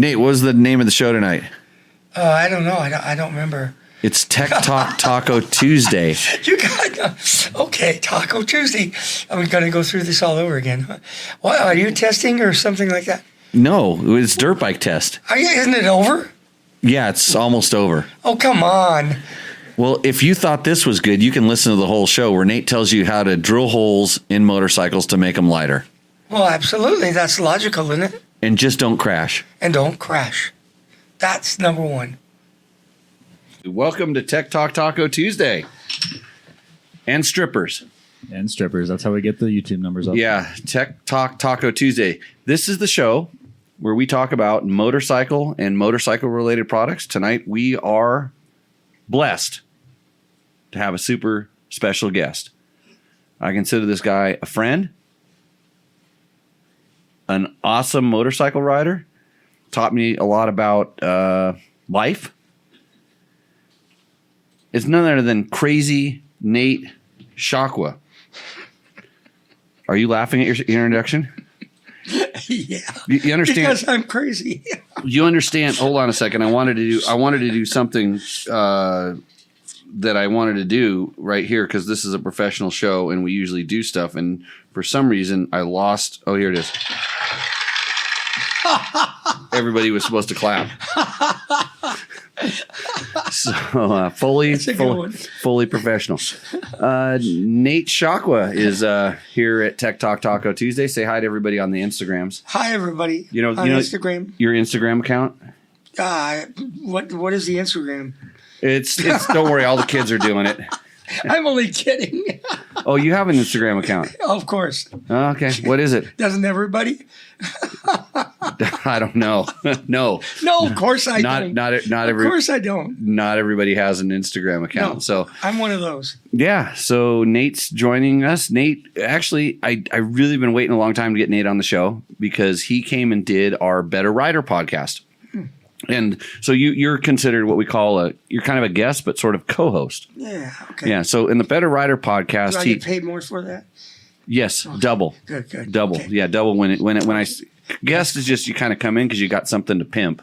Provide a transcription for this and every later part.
Nate, what was the name of the show tonight? I don't know. I don't remember. It's Tech Talk Taco Tuesday. You got okay, Taco Tuesday. I'm going to go through this all over again. What, are you testing or something like that? No, it's dirt bike test. Isn't it over? Yeah, it's almost over. Oh, come on. Well, if you thought this was good, you can listen to the whole show where Nate tells you how to drill holes in motorcycles to make them lighter. Well, absolutely. That's logical, isn't it? And just don't crash. And don't crash. That's number one. Welcome to Tech Talk Taco Tuesday. And strippers. And strippers. That's how we get the YouTube numbers up. Yeah, Tech Talk Taco Tuesday. This is the show where we talk about motorcycle and motorcycle-related products. Tonight, we are blessed to have a super special guest. I consider this guy a friend, an awesome motorcycle rider, taught me a lot about life. It's none other than Crazy Nate Sciacqua. Are you laughing at your introduction? Yeah. You understand? Because I'm crazy. You understand? Hold on a second. I wanted to do something that I wanted to do right here because this is a professional show and we usually do stuff. And for some reason, I lost. Oh, here it is. Everybody was supposed to clap. So fully professional. Nate Sciacqua is here at Tech Talk Taco Tuesday. Say hi to everybody on the Instagrams. Hi, everybody. On Instagram. Your Instagram account? What is the Instagram? It's don't worry, all the kids are doing it. I'm only kidding. Oh, you have an Instagram account? Of course. Okay. What is it? Doesn't everybody? I don't know. No. No, of course I don't. Of course I don't. Not everybody has an Instagram account. No, so I'm one of those. Yeah. So Nate's joining us. Nate, actually, I really been waiting a long time to get Nate on the show because he came and did our Better Rider podcast. And so you're considered what we call you're kind of a guest, but sort of co-host. Yeah. Okay. Yeah. So in the Better Rider podcast, do I get paid more for that? Yes, okay. Double. Good. Double. Okay. Yeah, double. When I guest is just you kind of come in because you got something to pimp,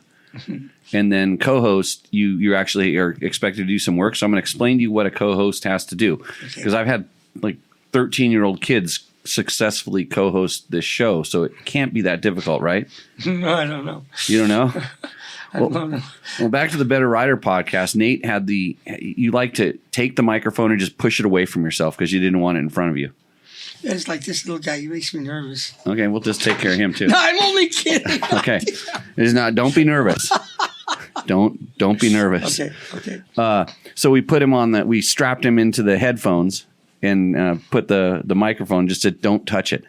and then co-host you actually are expected to do some work. So I'm going to explain to you what a co-host has to do because I've had like 13-year-old kids successfully co-host this show, so it can't be that difficult, right? No, I don't know. You don't know? Well, back to the Better Rider podcast. Nate had you like to take the microphone and just push it away from yourself because you didn't want it in front of you. It's like this little guy. He makes me nervous. Okay, we'll just take care of him too. No, I'm only kidding. Okay, it's not. Don't be nervous. Don't be nervous. Okay. So we put him on we strapped him into the headphones and put the microphone. Just said, don't touch it.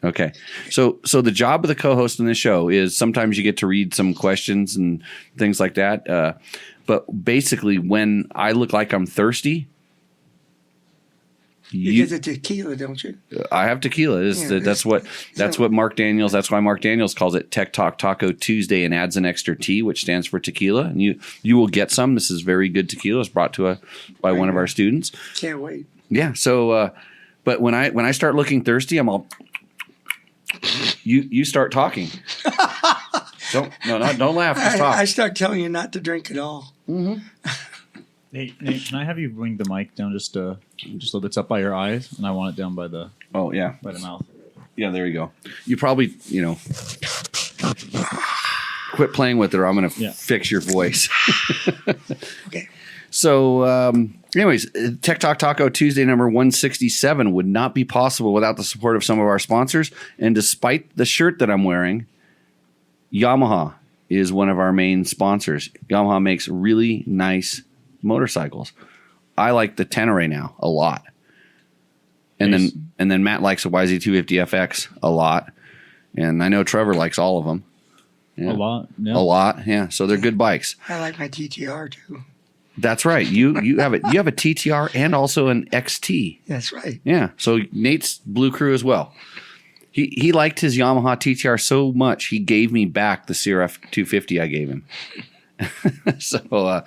Okay. So the job of the co-host in this show is sometimes you get to read some questions and things like that. But basically, when I look like I'm thirsty, you get the tequila, don't you? I have tequila. That's what Mark Daniels. That's why Mark Daniels calls it Tech Talk Taco Tuesday and adds an extra T, which stands for tequila. And you will get some. This is very good tequila. It's brought to by one of our students. Can't wait. Yeah. So, but when I start looking thirsty, I'm all. You start talking. Don't laugh. Just talk. I start telling you not to drink at all. Mm-hmm. Nate, can I have you bring the mic down just a little bit up by your eyes, and I want it down by the by the mouth. Yeah, there you go. You probably quit playing with it, or I'm going to fix your voice. Okay. So, anyways, Tech Talk Taco Tuesday number 167 would not be possible without the support of some of our sponsors. And despite the shirt that I'm wearing, Yamaha is one of our main sponsors. Yamaha makes really nice motorcycles. I like the Tenere now a lot. And nice. then Matt likes a YZ250FX a lot. And I know Trevor likes all of them. Yeah. A lot. Yeah. A lot, yeah. So they're good bikes. I like my TTR too. That's right. You have a TTR and also an XT. That's right. Yeah. So Nate's Blue Crew as well. He liked his Yamaha TTR so much he gave me back the CRF 250 I gave him. So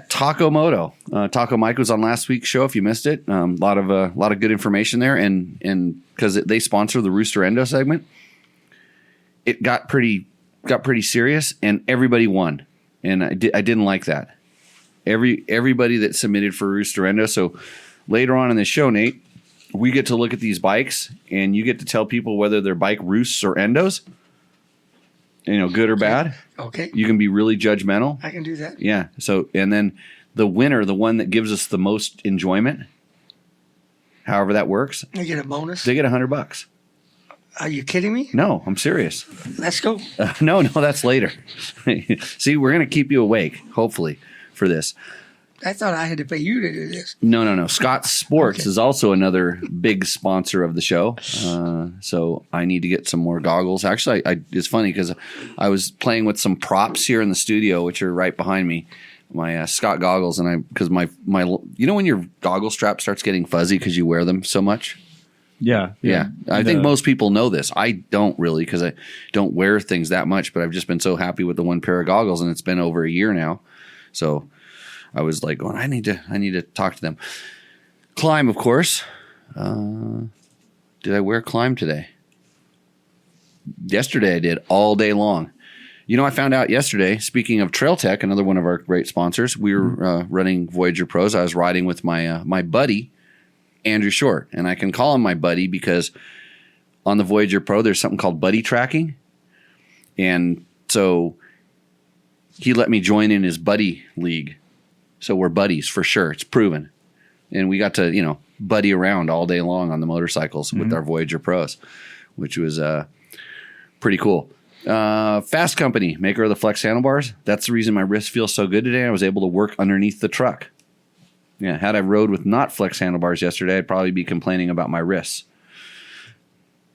Taco Moto. Taco Mike was on last week's show if you missed it. A lot of good information there, and because they sponsor the Rooster Endo segment, it got pretty got pretty serious, and everybody won, and I didn't like that. Everybody that submitted for Rooster Endo. So later on in the show, Nate, we get to look at these bikes, and you get to tell people whether they're bike roosts or endos. Good or bad. Okay. You can be really judgmental. I can do that. Yeah. So, and then the winner, the one that gives us the most enjoyment, however that works, I get a bonus. they get $100. Are you kidding me? No, I'm serious. Let's go. No, that's later. See, we're going to keep you awake, hopefully, for this. I thought I had to pay you to do this. No. Scott Sports is also another big sponsor of the show. So I need to get some more goggles. Actually, it's funny because I was playing with some props here in the studio, which are right behind me. My Scott goggles, and because my when your goggle strap starts getting fuzzy because you wear them so much. Yeah. I think most people know this. I don't really because I don't wear things that much, but I've just been so happy with the one pair of goggles, and it's been over a year now. So I was like going, I need to talk to them. Climb, of course. Did I wear Climb today? Yesterday I did all day long. I found out yesterday, speaking of Trail Tech, another one of our great sponsors, we were running Voyager Pros. I was riding with my buddy, Andrew Short. And I can call him my buddy because on the Voyager Pro, there's something called buddy tracking. And so he let me join in his buddy league. So we're buddies for sure. It's proven. And we got to, buddy around all day long on the motorcycles with our Voyager Pros, which was pretty cool. Fasst Company, maker of the flex handlebars. That's the reason my wrist feels so good today. I was able to work underneath the truck. Yeah, had I rode with not flex handlebars yesterday, I'd probably be complaining about my wrists.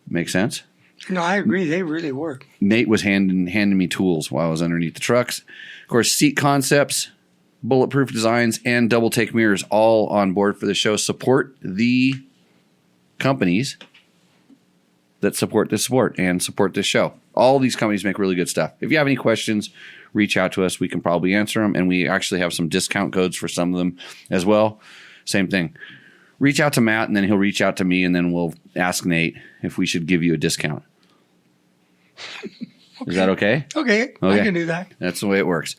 Make sense? No, I agree. They really work. Nate was handing me tools while I was underneath the trucks. Of course, Seat Concepts, Bulletproof Designs, and Double Take Mirrors all on board for the show. Support the companies that support this sport and support this show. All these companies make really good stuff. If you have any questions, reach out to us. We can probably answer them, and we actually have some discount codes for some of them as well. Same thing. Reach out to Matt, and then he'll reach out to me, and then we'll ask Nate if we should give you a discount. Okay. Is that okay? Okay, I can do that. That's the way it works.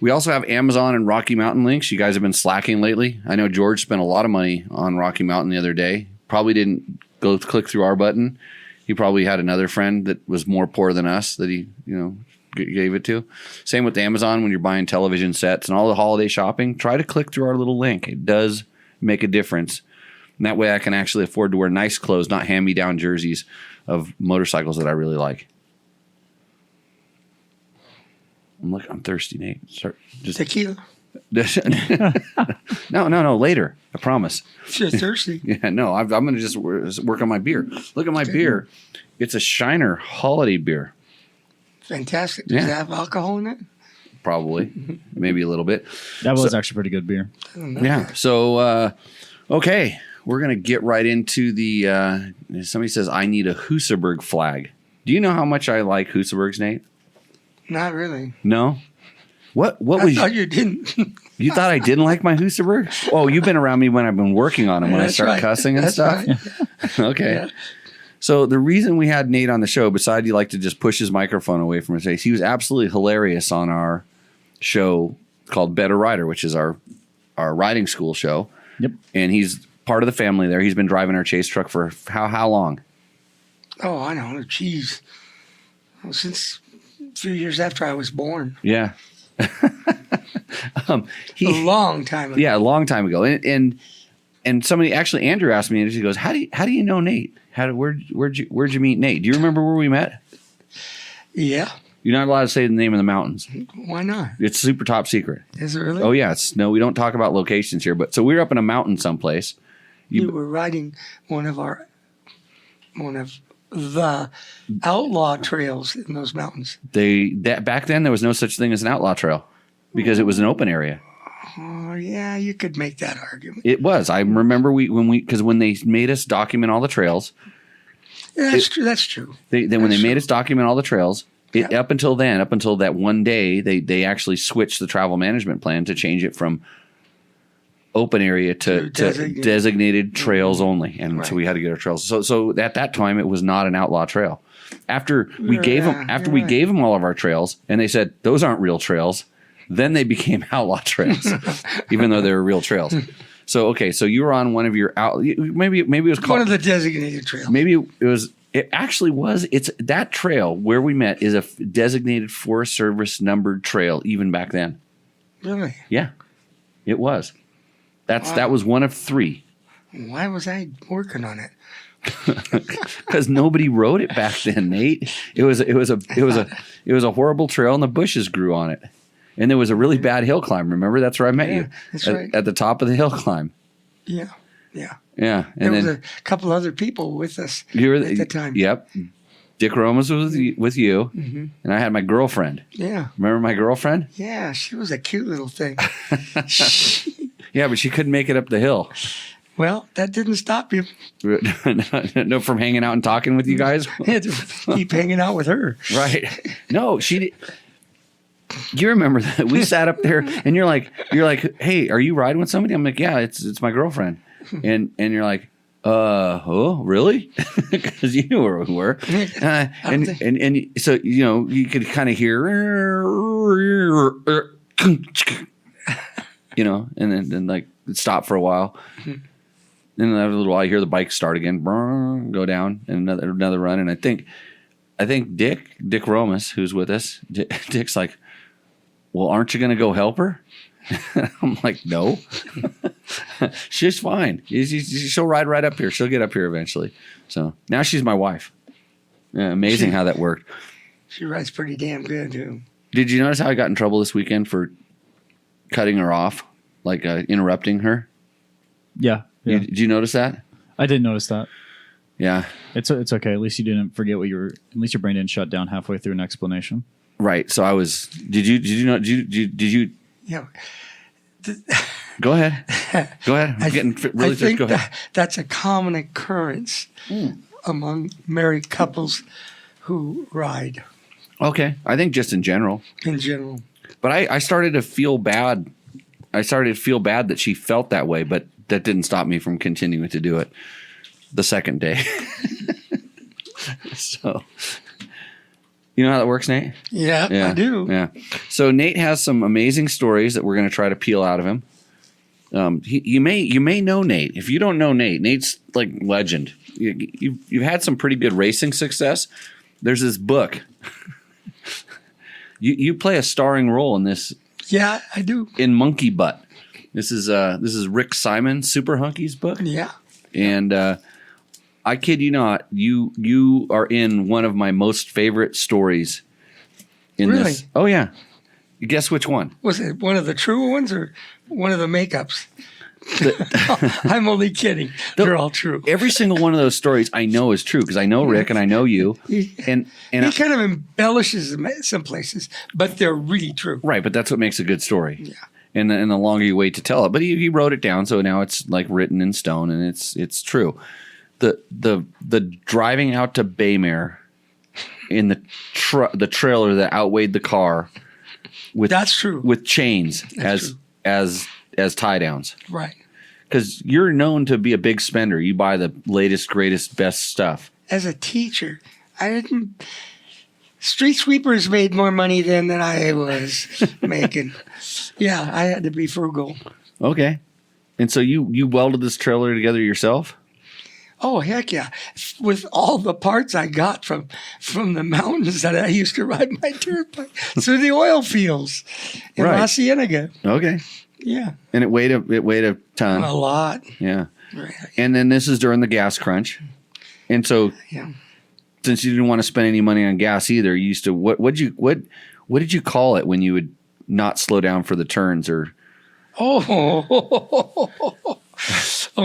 We also have Amazon and Rocky Mountain links. You guys have been slacking lately. I know George spent a lot of money on Rocky Mountain the other day. Probably didn't go click through our button. He probably had another friend that was more poor than us that he, gave it to. Same with Amazon when you're buying television sets and all the holiday shopping. Try to click through our little link. It does make a difference. And that way I can actually afford to wear nice clothes, not hand-me-down jerseys of motorcycles that I really like. I'm thirsty, Nate. Tequila? No, later. I promise. You're thirsty. Yeah, no, I'm going to just work on my beer. Look at my beer. It's a Shiner holiday beer. Fantastic. Does it have alcohol in it? Probably. Maybe a little bit. That was actually pretty good beer. Yeah. So, okay. We're going to get right into the, somebody says, I need a Husaberg flag. Do you know how much I like Husabergs, Nate? Not really. No? What I was thought you didn't. You thought I didn't like my Husaberg? Oh, you've been around me when I've been working on them, when I start cussing and stuff? Right. Okay. Yeah. So the reason we had Nate on the show, besides he liked to just push his microphone away from his face, he was absolutely hilarious on our show called Better Rider, which is our riding school show. Yep. And he's part of the family there. He's been driving our chase truck for how long? Oh, I know. Geez. Since a few years after I was born. Yeah. A long time ago. Yeah, a long time ago. And somebody, actually Andrew asked me, and he goes, How do you know Nate? Where'd you meet Nate? Do you remember where we met? Yeah. You're not allowed to say the name of the mountains. Why not? It's super top secret. Is it really? Oh yeah. No, we don't talk about locations here. But so we were up in a mountain someplace. You were riding one of the outlaw trails in those mountains. Back then there was no such thing as an outlaw trail because it was an open area. Oh yeah, you could make that argument. It was. I remember when they made us document all the trails. Yeah, that's true. That's true. When they made us document all the trails, up until that one day, they actually switched the travel management plan to change it from open area to designated trails only, and so we had to get our trails. So at that time, it was not an outlaw trail. After we gave them all of our trails, and they said those aren't real trails, then they became outlaw trails, even though they were real trails. So so you were on one of your maybe it was called one of the designated trails. Maybe it was. It actually was. It's that trail where we met is a designated Forest Service numbered trail even back then. Really? Yeah, it was. That was one of 3. Why was I working on it? Because nobody rode it back then, Nate. It was a horrible trail, and the bushes grew on it, and there was a really bad hill climb. Remember, that's where I met you. That's right. At the top of the hill climb. Yeah. Yeah, and there was a couple other people with us at the time. Yep. Dick Romas was with you, and I had my girlfriend. Yeah. Remember my girlfriend? Yeah, she was a cute little thing. Yeah, but she couldn't make it up the hill. Well, that didn't stop you. No, from hanging out and talking with you guys? You had to keep hanging out with her. Right. No, she... You remember that? We sat up there, and you're like, hey, are you riding with somebody? I'm like, yeah, it's my girlfriend. And you're like, oh, really? Because you knew where we were. And so, you could kind of hear, and then like stop for a while. And then after a little while, you hear the bike start again, go down, and another run. And I think Dick Romas, who's with us, Dick's like, well, aren't you going to go help her? I'm like, no. She's fine. She'll ride right up here. She'll get up here eventually. So now she's my wife. Yeah, amazing how that worked. She rides pretty damn good, too. Did you notice how I got in trouble this weekend for cutting her off, like interrupting her? Yeah. Did you notice that? I did notice that. Yeah. It's okay. At least you didn't forget at least your brain didn't shut down halfway through an explanation. Right. So I was. Did you? Yeah. Go ahead. I'm getting really thirsty. Go ahead. That's a common occurrence among married couples who ride. Okay. I think just in general. In general. But I started to feel bad. I started to feel bad that she felt that way, but that didn't stop me from continuing to do it the second day. So, you know how that works, Nate? Yeah, I do. Yeah. So Nate has some amazing stories that we're going to try to peel out of him. You may know Nate. If you don't know Nate, Nate's like legend. You've had some pretty good racing success. There's this book. You play a starring role in this. Yeah, I do. In Monkey Butt. This is Rick Simon, Super Hunky's book. Yeah. And I kid you not, you are in one of my most favorite stories in this. Oh yeah. Guess which one? Was it one of the true ones or one of the makeups? I'm only kidding. They're all true. Every single one of those stories I know is true because I know Rick and I know you. And he kind of embellishes them some places, but they're really true. Right, but that's what makes a good story. Yeah. And the longer you wait to tell it, but he wrote it down, so now it's like written in stone, and it's true. The driving out to Baymare in the trailer that outweighed the car with that's true with chains as tie downs, right? Because you're known to be a big spender. You buy the latest, greatest, best stuff. As a teacher, I didn't. Street sweepers made more money than I was making. Yeah, I had to be frugal. Okay. And so you welded this trailer together yourself? Oh, heck yeah. With all the parts I got from the mountains that I used to ride my dirt bike through the oil fields in La Cienega. Okay. Yeah. And it weighed a ton. A lot. Yeah. Right. And then this is during the gas crunch. And so since you didn't want to spend any money on gas either, you used to what did you call it when you would not slow down for the turns or Oh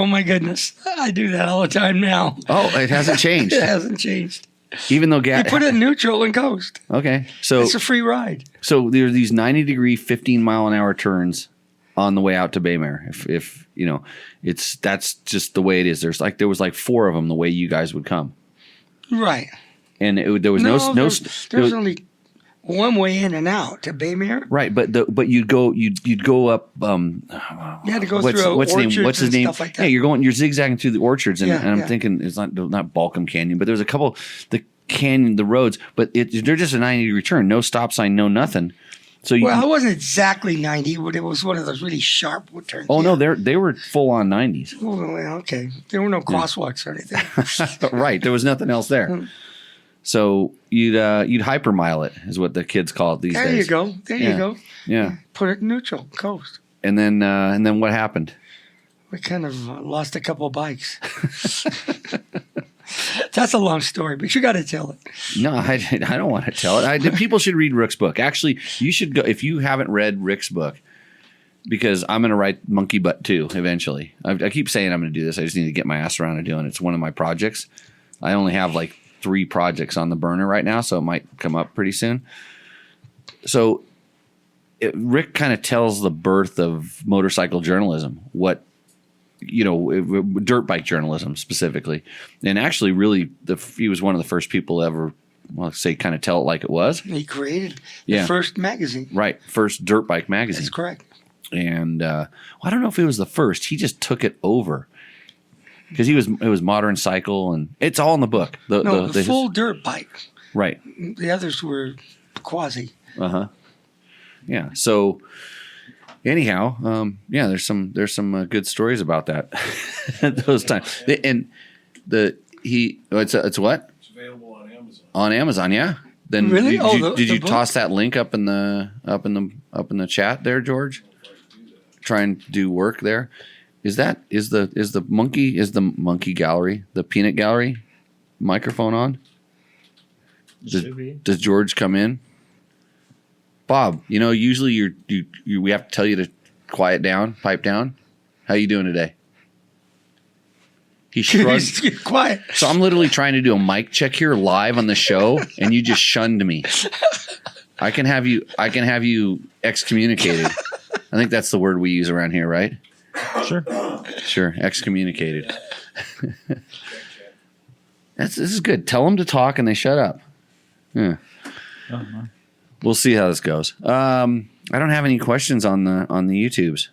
my goodness. I do that all the time now. Oh, it hasn't changed. It hasn't changed. Even though gas you put it in neutral and coast. Okay. So it's a free ride. So there are these 90-degree 15-mile-an-hour turns on the way out to Baymare. If you know, that's just the way it is. There was 4 of them the way you guys would come. Right. And there was there's only one way in and out to Baymare. Right, but you'd go up. You had to go through orchards what's his name? Stuff like that. Yeah, you're zigzagging through the orchards, and I'm thinking it's not Balcom Canyon, but there's a couple. canyon the roads, but they're just a 90-degree turn, no stop sign, no nothing. So Well, it wasn't exactly 90, but it was one of those really sharp turns. Oh no, they were full on 90s. Oh, well, okay. There were no crosswalks or anything. Right, there was nothing else there. So you'd hypermile it, is what the kids call it these days. There you go. There you go. Yeah. Put it in neutral, coast. And then what happened? We kind of lost a couple of bikes. That's a long story, but you got to tell it. No, I don't want to tell it. People should read Rick's book. Actually, you should go if you haven't read Rick's book, because I'm going to write Monkey Butt 2 eventually. I keep saying I'm going to do this. I just need to get my ass around to doing it. It's one of my projects. I only have like 3 projects on the burner right now, so it might come up pretty soon. So Rick kind of tells the birth of motorcycle journalism, dirt bike journalism specifically. And actually, really, he was one of the first people to ever, kind of tell it like it was. He created the first magazine. Right, first dirt bike magazine. That's correct. And I don't know if it was the first. He just took it over. Because it was Modern Cycle, and it's all in the book. The full dirt bike. Right. The others were quasi. Uh-huh. Yeah. So anyhow, there's some good stories about that at those times. And it's what? It's available on Amazon. On Amazon, yeah. Then really? Did you toss that link up in the chat there, George? Try and do work there. Is the monkey gallery, the peanut gallery microphone on? Does George come in? Bob, usually we have to tell you to quiet down, pipe down. How you doing today? He shrugged. Quiet. So I'm literally trying to do a mic check here live on the show, and you just shunned me. I can have you excommunicated. I think that's the word we use around here, right? Sure. Excommunicated. This is good. Tell them to talk and they shut up. Yeah. We'll see how this goes. I don't have any questions on the YouTubes,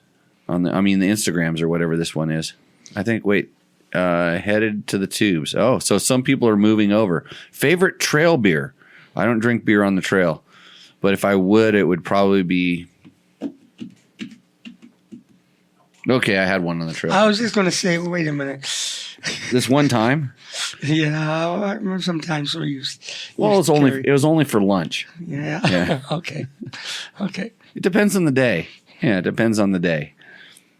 the Instagrams or whatever this one is. I think. Wait. Headed to the tubes. Oh, so some people are moving over. Favorite trail beer? I don't drink beer on the trail, but if I would, it would probably be. Okay, I had one on the trail. I was just going to say, wait a minute. This one time? Yeah, sometimes we used. Well, it was only for lunch. Yeah. Okay. It depends on the day. Yeah, it depends on the day.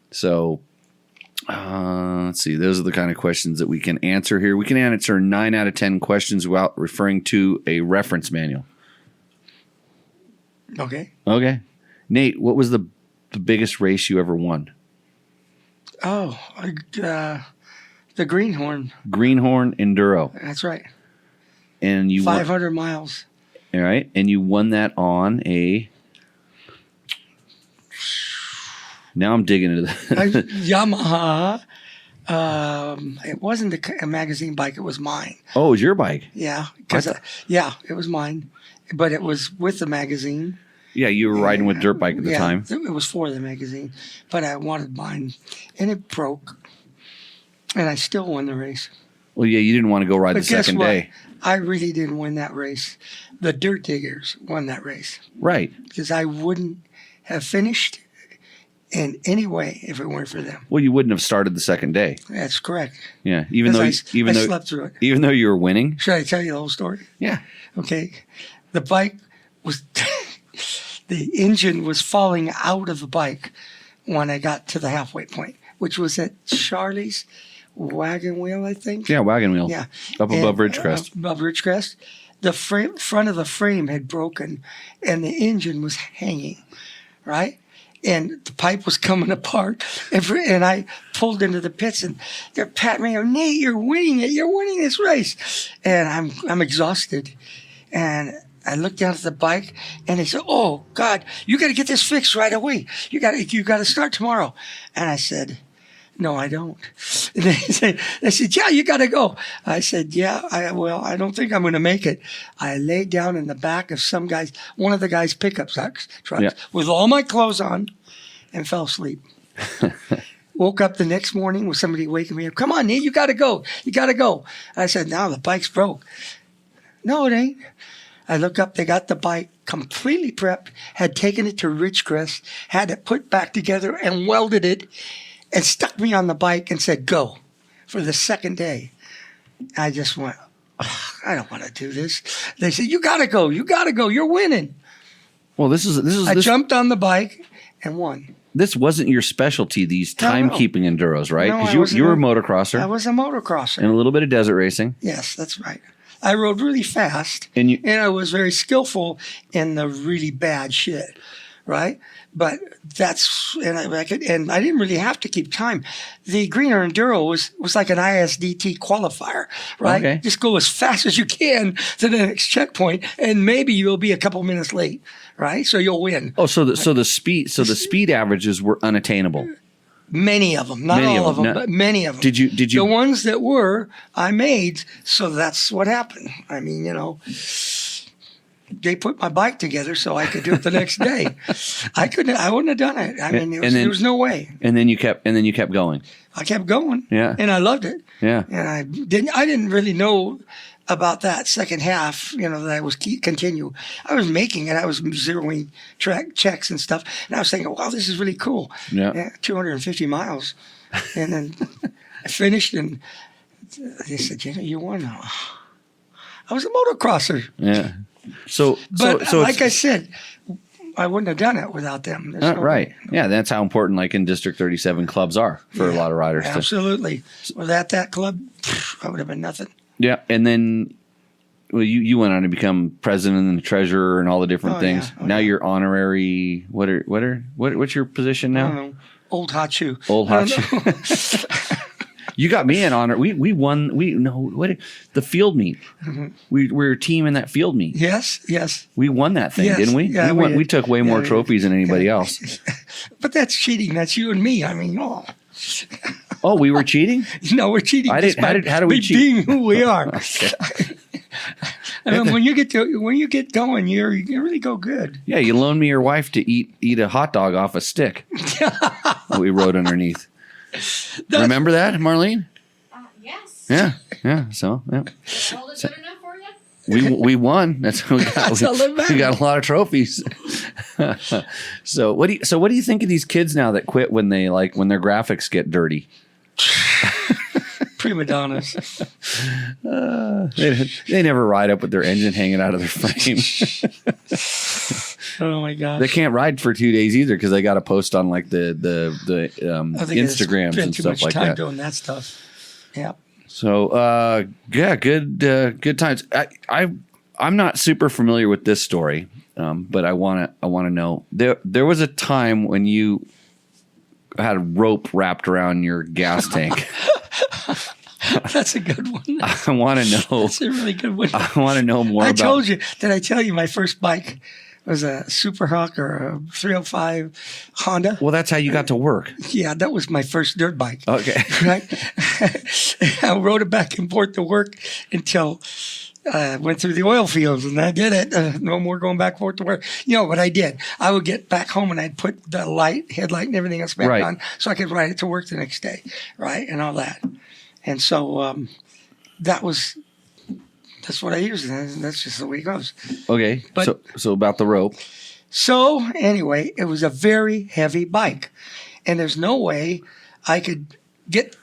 So, let's see. Those are the kind of questions that we can answer here. We can answer 9 out of 10 questions without referring to a reference manual. Okay. Nate, what was the biggest race you ever won? Oh, the Greenhorn. Greenhorn Enduro. That's right. And you 500 miles. All right, and you won that on a. Now I'm digging into the Yamaha. It wasn't a magazine bike; it was mine. Oh, it was your bike? Yeah, it was mine, but it was with the magazine. Yeah, you were riding with dirt bike at the time. It was for the magazine, but I wanted mine, and it broke, and I still won the race. Well, yeah, you didn't want to go ride the second day. I really didn't win that race. The Dirt Diggers won that race. Right. Because I wouldn't have finished in any way if it weren't for them. Well, you wouldn't have started the second day. That's correct. Yeah, even though I slept through it. Even though you were winning. Should I tell you the whole story? Yeah. Okay. The bike was... The engine was falling out of the bike when I got to the halfway point, which was at Charlie's Wagon Wheel, I think. Yeah, Wagon Wheel. Yeah. Above Ridgecrest. Above Ridgecrest. The front of the frame had broken, and the engine was hanging, right? And the pipe was coming apart, and I pulled into the pits, and they're patting me, Nate, you're winning it. You're winning this race. And I'm exhausted. And I looked down at the bike, and they said, "Oh God, you got to get this fixed right away. You got to start tomorrow." And I said, "No, I don't." And they said, "Yeah, you got to go." I said, "Yeah, I don't think I'm going to make it." I laid down in the back of one of the guys' pickup trucks, with all my clothes on, and fell asleep. Woke up the next morning with somebody waking me up. "Come on, Nate, you got to go. You got to go." I said, "No, the bike's broke." No, it ain't. I look up, they got the bike completely prepped, had taken it to Ridgecrest, had it put back together and welded it and stuck me on the bike and said, go for the second day. I just went, I don't want to do this. They said, you got to go. You got to go. You're winning. Well, I jumped on the bike and won. This wasn't your specialty, these timekeeping enduros, right? No, Because you were a motocrosser. I was a motocrosser. And a little bit of desert racing. Yes, that's right. I rode really fast, and I was very skillful in the really bad shit, right? But I didn't really have to keep time. The Greener Enduro was like an ISDT qualifier, right? Okay. Just go as fast as you can to the next checkpoint, and maybe you'll be a couple minutes late, right? So you'll win. Oh, so the speed averages were unattainable. Many of them, not all of them, but many of them. Did you? The ones that were, I made. So that's what happened. I mean, they put my bike together so I could do it the next day. I wouldn't have done it. I mean, there was no way. And then you kept going. I kept going. Yeah. And I loved it. Yeah. And I didn't really know about that second half, that I was continue. I was making it. I was zeroing track checks and stuff. And I was thinking, wow, this is really cool. Yeah. 250 miles. And then I finished and they said, you won. I was a motocrosser. Yeah. So I said, I wouldn't have done it without them. Right. Yeah. That's how important, like in District 37 clubs are for a lot of riders. Absolutely. Without that club, I would have been nothing. Yeah, and then, well, you went on to become president and treasurer and all the different things. Yeah. Now you're honorary. What's your position now? I don't know. Old hot shoe. Old hot shoe. You got me an honor. We won. The field meet. Mm-hmm. We were a team in that field meet. Yes. We won that thing, didn't we? Yeah, we took way more trophies than anybody else. But that's cheating. That's you and me. I mean, Oh, we were cheating? No, we're cheating. How do we cheat? Being who we are. And when you get going, you really go good. Yeah, you loaned me your wife to eat a hot dog off a stick. We rode underneath. Remember that, Marlene? Yes. Yeah. So yeah. All is good enough for you? We won. That's we got a lot of trophies. So what do you think of these kids now that quit when their graphics get dirty? Prima donnas. They never ride up with their engine hanging out of their frame. Oh my gosh. They can't ride for 2 days either because they got to post on like the Instagrams and stuff like that. Too much time doing that stuff. Yeah. So good times. I'm not super familiar with this story, but I want to know. There was a time when you had a rope wrapped around your gas tank. That's a good one. I want to know. That's a really good one. I want to know more about. Did I tell you my first bike was a Super Hawk or a 305 Honda? Well, that's how you got to work. Yeah, that was my first dirt bike. Okay. Right? I rode it back and forth to work until I went through the oil fields, and I did it. No more going back and forth to work. You know what I did? I would get back home and I'd put the headlight and everything else back on so I could ride it to work the next day, right? And all that. And so that's what I used, and that's just the way it goes. Okay, but, so about the rope. So anyway, it was a very heavy bike, and there's no way I could get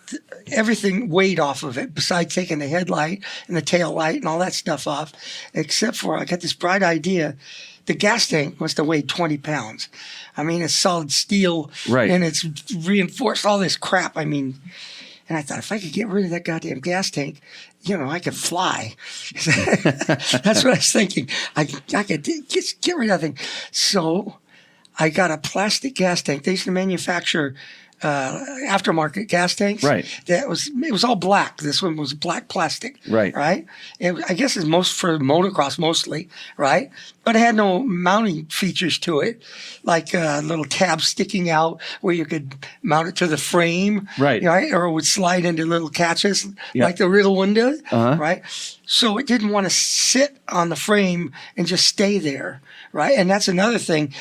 everything weight off of it besides taking the headlight and the tail light and all that stuff off, except for I got this bright idea. The gas tank must have weighed 20 pounds. I mean, it's solid steel, and it's reinforced, all this crap. I mean, and I thought if I could get rid of that goddamn gas tank, I could fly. That's what I was thinking. I could get rid of that thing. So I got a plastic gas tank. They used to manufacture aftermarket gas tanks. Right. It was all black. This one was black plastic. Right. Right. I guess it's most for motocross mostly. Right. But it had no mounting features to it, like a little tab sticking out where you could mount it to the frame. Right. Right. Or it would slide into little catches like the Riddle one did. Right. So it didn't want to sit on the frame and just stay there. Right. And that's another thing.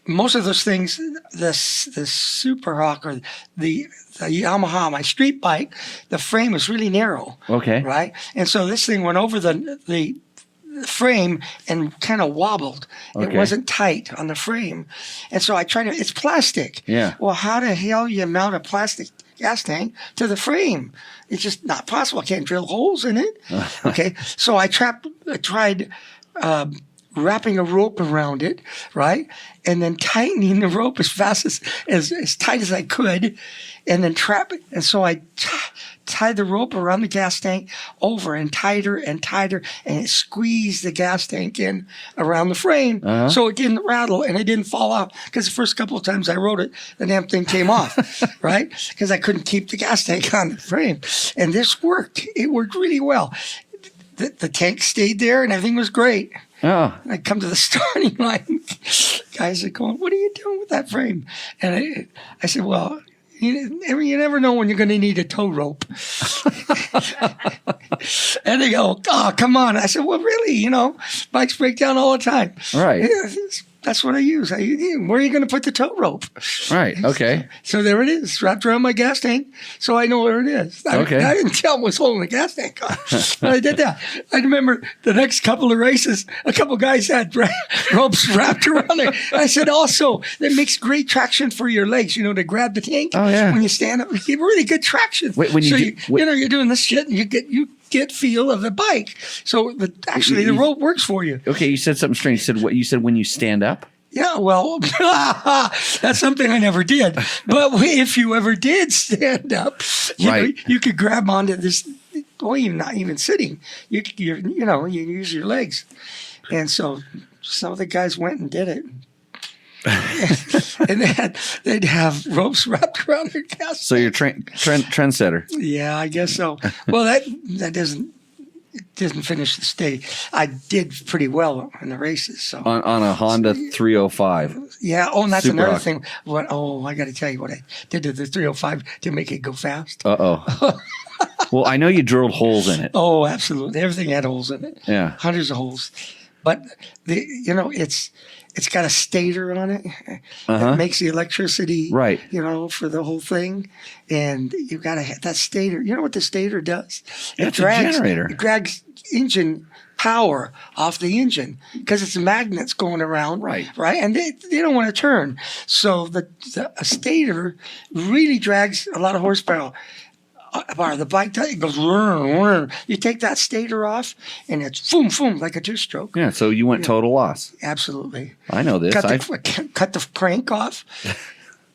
most of those things, the Super Hawk or the Yamaha, my street bike, the frame was really narrow. Okay. Right? And so this thing went over the frame and kind of wobbled. Okay. It wasn't tight on the frame. And so I tried to, it's plastic. Yeah. Well, how the hell you mount a plastic gas tank to the frame? It's just not possible. I can't drill holes in it. Okay. So I tried wrapping a rope around it, right? And then tightening the rope as fast as tight as I could, and then trap it. And so I tied the rope around the gas tank over and tighter, and it squeezed the gas tank in around the frame so it didn't rattle and it didn't fall off. Because the first couple of times I rode it, the damn thing came off, right? Because I couldn't keep the gas tank on the frame. And this worked. It worked really well. The tank stayed there and everything was great. Oh. I come to the starting line. Guys are going, "What are you doing with that frame?" And I said, "Well, you never know when you're going to need a tow rope." And they go, "Oh, come on." I said, "Well, really, bikes break down all the time." Right. That's what I use. Where are you going to put the tow rope? Right. Okay. So there it is, wrapped around my gas tank, so I know where it is. I didn't tell them it was holding the gas tank on, but I did that. I remember the next couple of races, a couple of guys had ropes wrapped around it. I said, also, that makes great traction for your legs, to grab the tank. Oh, yeah. When you stand up, you get really good traction. Wait, when you're doing this shit, and you get feel of the bike. So the rope works for you. Okay, you said something strange. You said when you stand up? Yeah, well, that's something I never did. But if you ever did stand up, you could grab onto this. Well, you're not even sitting. You use your legs, and so some of the guys went and did it. And they'd have ropes wrapped around their gas. So you're trendsetter. Yeah, I guess so. Well, that doesn't finish the stage. I did pretty well in the races. So on a Honda 305. Yeah. Oh, and that's Super another Hawk. thing. I got to tell you what I did to the 305 to make it go fast. Uh-oh. Well, I know you drilled holes in it. Oh, absolutely. Everything had holes in it. Yeah. Hundreds of holes. But it's got a stator on it. It makes the electricity, right? For the whole thing, and you got to have that stator. You know what the stator does? It's a generator. It drags engine power off the engine because it's magnets going around, right? And they don't want to turn. So a stator really drags a lot of horsepower. The bike, it goes, you take that stator off, and it's boom, boom, like a two-stroke. Yeah, so you went total loss. Absolutely. I know this. Cut the crank off.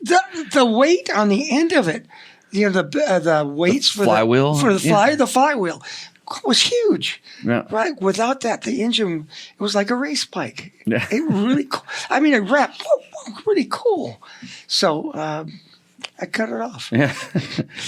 The weight on the end of it, the weights for flywheel? The flywheel was huge. Yeah. Right? Without that, the engine, it was like a race bike. Yeah. It really cool. I mean, it wrapped really cool. So, I cut it off. Yeah.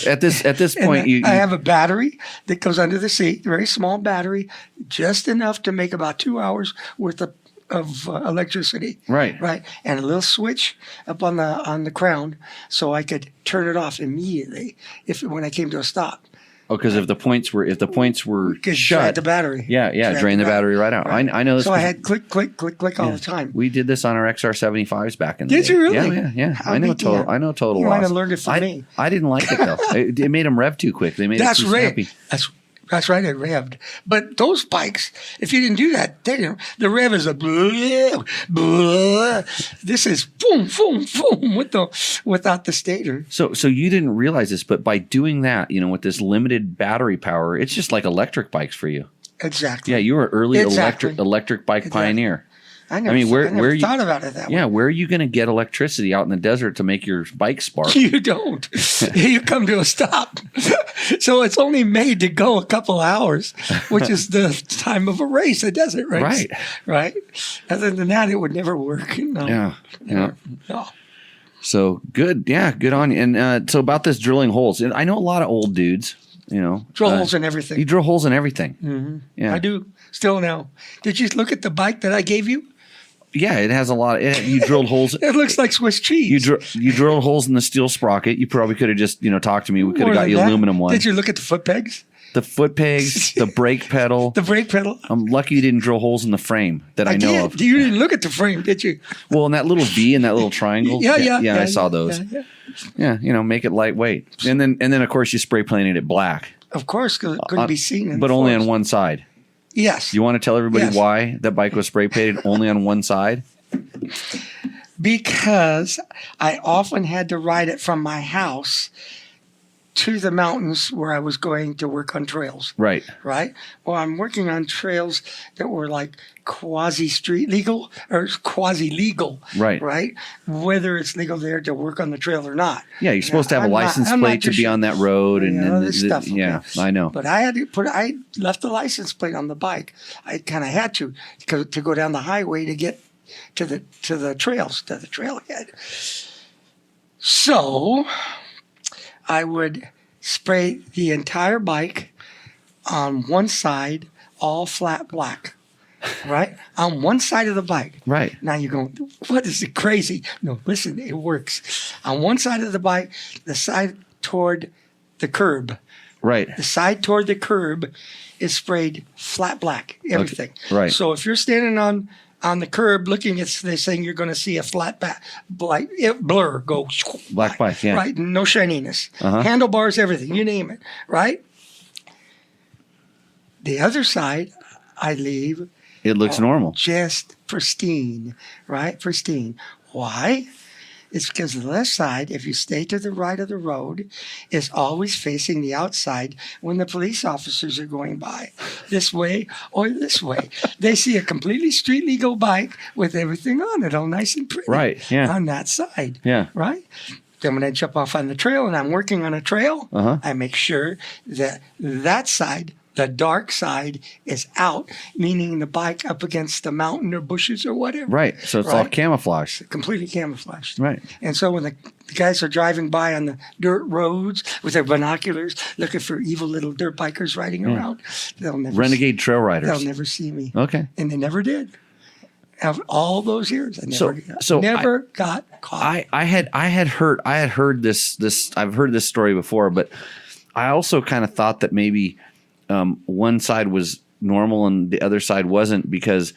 At this point, I have a battery that goes under the seat, very small battery, just enough to make about 2 hours worth of electricity. Right. Right. And a little switch up on the crown, so I could turn it off immediately when I came to a stop. Oh, because if the points were shut, the battery. Yeah, drain the battery right out. Right. I know this. So I had click, click, click, click all the time. We did this on our XR75s back in the day. Did you really? Yeah. I know total You loss. might have learned it from me. I didn't like it though. It made them rev too quick. They made it too snappy. That's right, it revved. But those bikes, if you didn't do that, the rev is a blah, blah. This is boom, boom, boom without the stator. So you didn't realize this, but by doing that, with this limited battery power, it's just like electric bikes for you. Exactly. Yeah, you were early electric bike pioneer. I never thought about it that way. Yeah, where are you going to get electricity out in the desert to make your bike spark? You don't. You come to a stop. So it's only made to go a couple hours, which is the time of a race, a desert race. Right. Other than that, it would never work. No. Yeah. No. So good. Yeah, good on you. And so about this drilling holes, I know a lot of old dudes, Drill holes in everything. You drill holes in everything. Mm-hmm. Yeah. I do. Still now. Did you look at the bike that I gave you? Yeah, it has a lot. You drilled holes. It looks like Swiss cheese. You drilled holes in the steel sprocket. You probably could have just talked to me. We could have got you aluminum one. Did you look at the foot pegs? the foot pegs, the brake pedal. The brake pedal. I'm lucky you didn't drill holes in the frame that I know did. of. You didn't look at the frame, did you? Well, and that little V and that little triangle. Yeah, I saw those. Yeah, make it lightweight. And then of course you spray painted it black. Of course, because it couldn't be seen. But only on one side. Yes. You want to tell everybody why that bike was spray painted only on one side? Because I often had to ride it from my house to the mountains where I was going to work on trails. Right. Right? Well, I'm working on trails that were like quasi-street legal or quasi-legal. Right. Right? Whether it's legal there to work on the trail or not. Yeah, you're supposed to have a license plate to be on that road. And this stuff. Yeah, I know. But I left the license plate on the bike. I kind of had to go down the highway to get to the trails, to the trailhead. So I would spray the entire bike on one side, all flat black. Right? On one side of the bike. Right. Now you're going, what is it crazy? No, listen, it works. On one side of the bike, the side toward the curb. Right. The side toward the curb is sprayed flat black, everything. Okay. Right. So if you're standing on the curb looking at this thing, you're going to see a flat blur go. Black bike, yeah. Right, no shininess. Handlebars, everything, you name it, right? The other side, I leave. It looks normal. Just pristine, right? Pristine. Why? It's because the left side, if you stay to the right of the road, is always facing the outside when the police officers are going by, this way or this way. They see a completely street legal bike with everything on it, all nice and pretty. Right, yeah. On that side. Yeah. Right? Then when I jump off on the trail and I'm working on a trail, I make sure that side, the dark side, is out, meaning the bike up against the mountain or bushes or whatever. Right. So it's all camouflaged. Completely camouflaged. Right. And so when the guys are driving by on the dirt roads with their binoculars looking for evil little dirt bikers riding around, they'll never Renegade trail riders. They'll never see me. Okay. And they never did. Of all those years, I never got caught. I had heard this I've heard this story before, but I also kind of thought that maybe one side was normal and the other side wasn't, because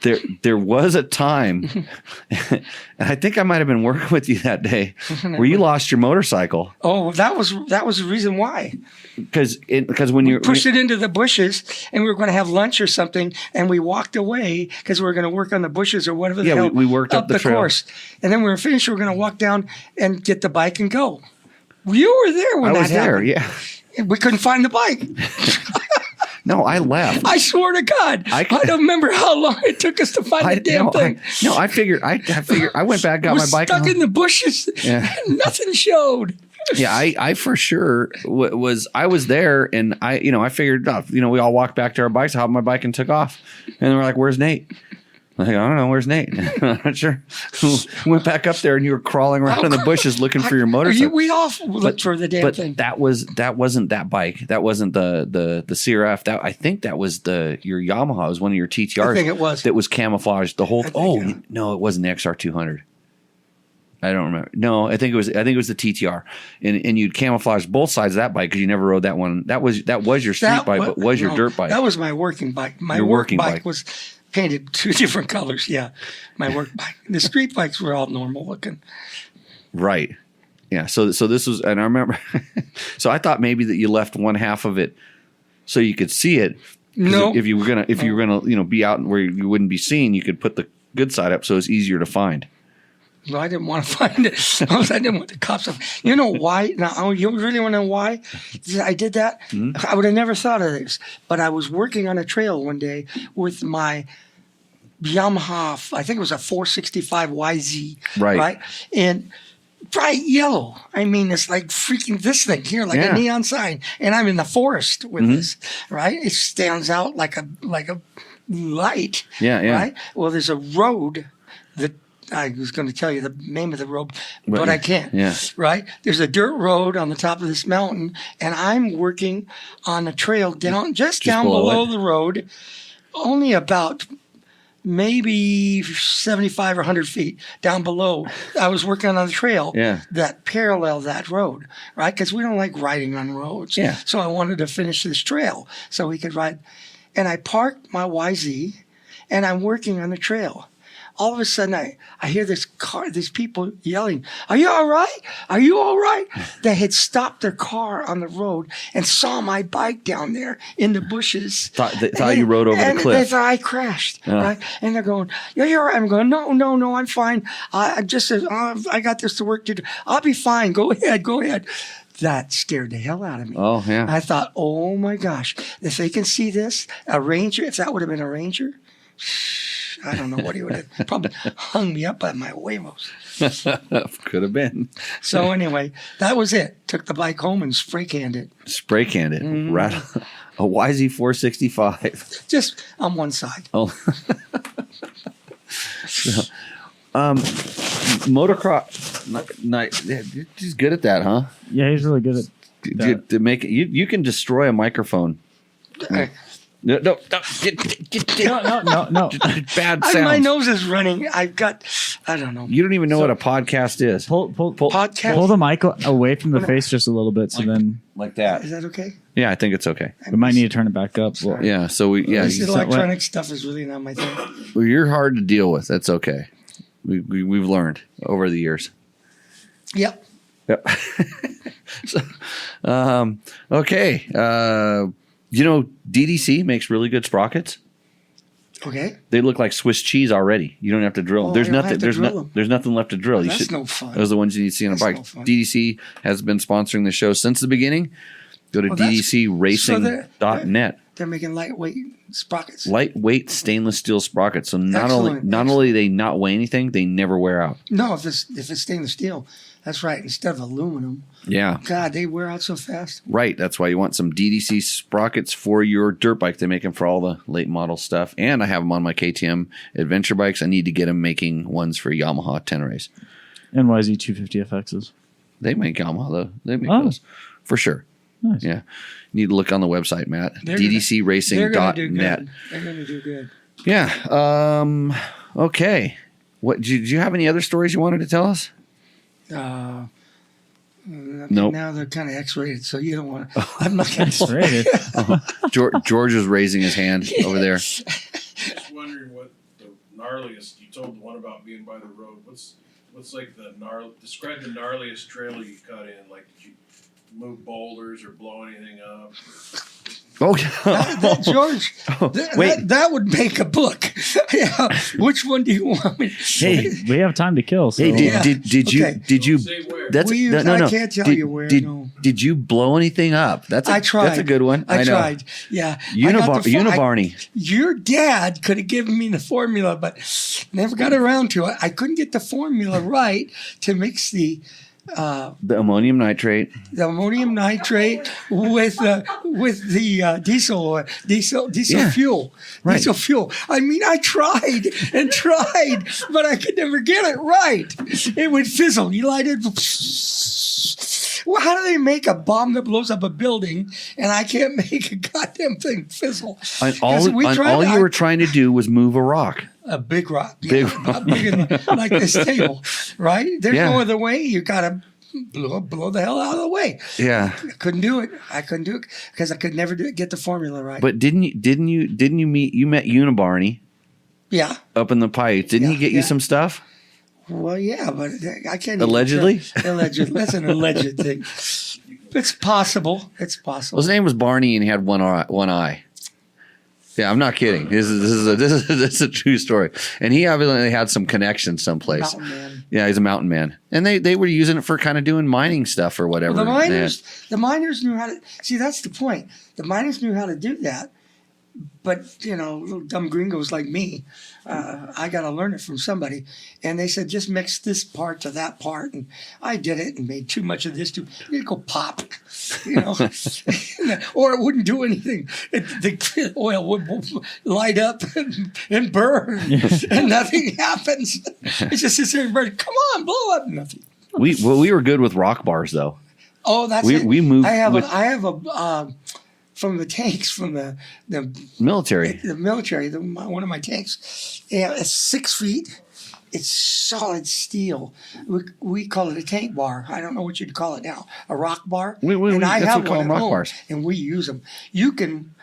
there was a time, and I think I might have been working with you that day, where you lost your motorcycle. Oh, that was the reason why. Because when you pushed it into the bushes, and we were going to have lunch or something, and we walked away because we were going to work on the bushes or whatever. Yeah, we worked up the trail. Course, and then we were finished. We were going to walk down and get the bike and go. You were there when I that was there. happened. Yeah, we couldn't find the bike. No, I left. I swear to God, I don't remember how long it took us to find the damn thing. I figured. I went back, got my bike. Stuck in the bushes. Yeah. And nothing showed. Yeah, I for sure I was there, and I figured, we all walked back to our bikes, hopped my bike, and took off. And we're like, "Where's Nate?" I'm like, I don't know, where's Nate? I'm not sure. Went back up there, and you were crawling around in the bushes looking for your motorcycle. We all looked for the damn thing. But that wasn't that bike. That wasn't the CRF. I think that was your Yamaha. It was one of your TTRs. I think it was. That was camouflaged the whole. No, it wasn't the XR200. I don't remember. No, I think it was the TTR, and you'd camouflage both sides of that bike because you never rode that one. That was your street bike, but was your dirt bike? That was my working bike. My working bike was painted two different colors. Yeah, my work bike. The street bikes were all normal looking. Right. Yeah. So this was, and I remember. So I thought maybe that you left one half of it so you could see it. No. If you were gonna be out where you wouldn't be seen, you could put the good side up so it's easier to find. No, I didn't want to find it. I didn't want the cops. You know why? Now, you really want to know why I did that? Mm-hmm. I would have never thought of this. But I was working on a trail one day with my Yamaha, I think it was a 465 YZ. Right? And bright yellow. I mean, it's like freaking this thing here, like a neon sign. And I'm in the forest with this, right? It stands out like a light. Yeah, yeah. Right? Well, there's a road that I was going to tell you the name of the road, but I can't. Yeah. Right? There's a dirt road on the top of this mountain, and I'm working on a trail down below the road, only about maybe 75 or 100 feet down below. I was working on the trail that paralleled that road, right? Because we don't like riding on roads. Yeah. So I wanted to finish this trail so we could ride. And I parked my YZ, and I'm working on the trail. All of a sudden, I hear these people yelling, "Are you all right? Are you all right?" They had stopped their car on the road and saw my bike down there in the bushes. They thought you rode over the cliff. They thought I crashed, right? And they're going, "Yeah, you're all right." I'm going, no, I'm fine. I got this to work to do. I'll be fine. Go ahead. That scared the hell out of me. Oh, yeah. I thought, oh, my gosh, if they can see this, a ranger, if that would have been a ranger, I don't know what he would have probably hung me up by my huevos. Could have been. So anyway, that was it. Took the bike home and spray canned it. Right. A YZ 465. Just on one side. Oh. Motocross. He's good at that, huh? Yeah, he's really good at that. To make it, you can destroy a microphone. No. Bad sounds. My nose is running. I don't know. You don't even know what a podcast is. Podcast? Pull the mic away from the face just a little bit, so then like that. Is that okay? Yeah, I think it's okay. We might need to turn it back up. Well, yeah, so This electronic stuff is really not my thing. Well, you're hard to deal with. That's okay. We've learned over the years. Yep. So, okay. DDC makes really good sprockets. Okay. They look like Swiss cheese already. You don't have to drill. Oh, There's I don't nothing. have to drill them. There's nothing left to drill. That's no fun. Those are the ones you need to see on a bike. No fun. DDC has been sponsoring the show since the beginning. Go to ddcracing.net. They're making lightweight sprockets. Lightweight stainless steel sprockets. So not Excellent. only they not weigh anything, they never wear out. No, if it's stainless steel, that's right. Instead of aluminum. Yeah. God, they wear out so fast. Right. That's why you want some DDC sprockets for your dirt bike. They make them for all the late model stuff. And I have them on my KTM adventure bikes. I need to get them making ones for Yamaha Tenerays. NYZ 250 FXs. They make Yamaha, though. They make those. For sure. Nice. Yeah. You need to look on the website, Matt. ddcracing.net. They're going to do good. Yeah. Okay. What? Did you have any other stories you wanted to tell us? Nope. Now they're kind of X-rated, so you don't want to. I'm not going to. X-rated. George is raising his hand over there. Just wondering what the gnarliest. You told the one about being by the road. What's like describe the gnarliest trailer you cut in? Like, did you move boulders or blow anything up? Oh, George, wait. That would make a book. Yeah. Which one do you want me? Hey, we have time to kill. So. Hey, did you? Say where. That's no. I can't tell you where. Did you blow anything up? I tried. That's a good one. I know. tried. Yeah. Unibarney. Your dad could have given me the formula, but never got around to it. I couldn't get the formula right to mix the ammonium nitrate. The ammonium nitrate with the diesel fuel. Right. Diesel fuel. I mean, I tried and tried, but I could never get it right. It would fizzle. You light it. Well, how do they make a bomb that blows up a building and I can't make a goddamn thing fizzle? All you were trying to do was move a rock. A big rock. About bigger than like this table, right? There's no other way. You got to blow the hell out of the way. Yeah. I couldn't do it because I could never get the formula right. But didn't you met Unibarney? Yeah. Up in the pipes. Didn't he get you some stuff? Well, yeah, but I can't. Allegedly? Allegedly. That's an alleged thing. It's possible. Well, his name was Barney, and he had one eye. Yeah, I'm not kidding. This is a true story. And he obviously had some connection someplace. Mountain man. Yeah, he's a mountain man. And they were using it for kind of doing mining stuff or whatever. Well, the miners knew how to see. That's the point. The miners knew how to do that. But, little dumb gringos like me, I got to learn it from somebody. And they said, just mix this part to that part. And I did it and made too much of this. It'd go pop, or it wouldn't do anything. The oil would light up and burn and nothing happens. It just sits there and burns. Come on, blow up. Nothing. We were good with rock bars, though. Oh, that's it. We moved. I have a from the tanks from the Military. One of my tanks. Yeah, it's 6 feet. It's solid steel. We call it a tank bar. I don't know what you'd call it now. A rock bar. That's what we call them, rock bars. And we use them. You can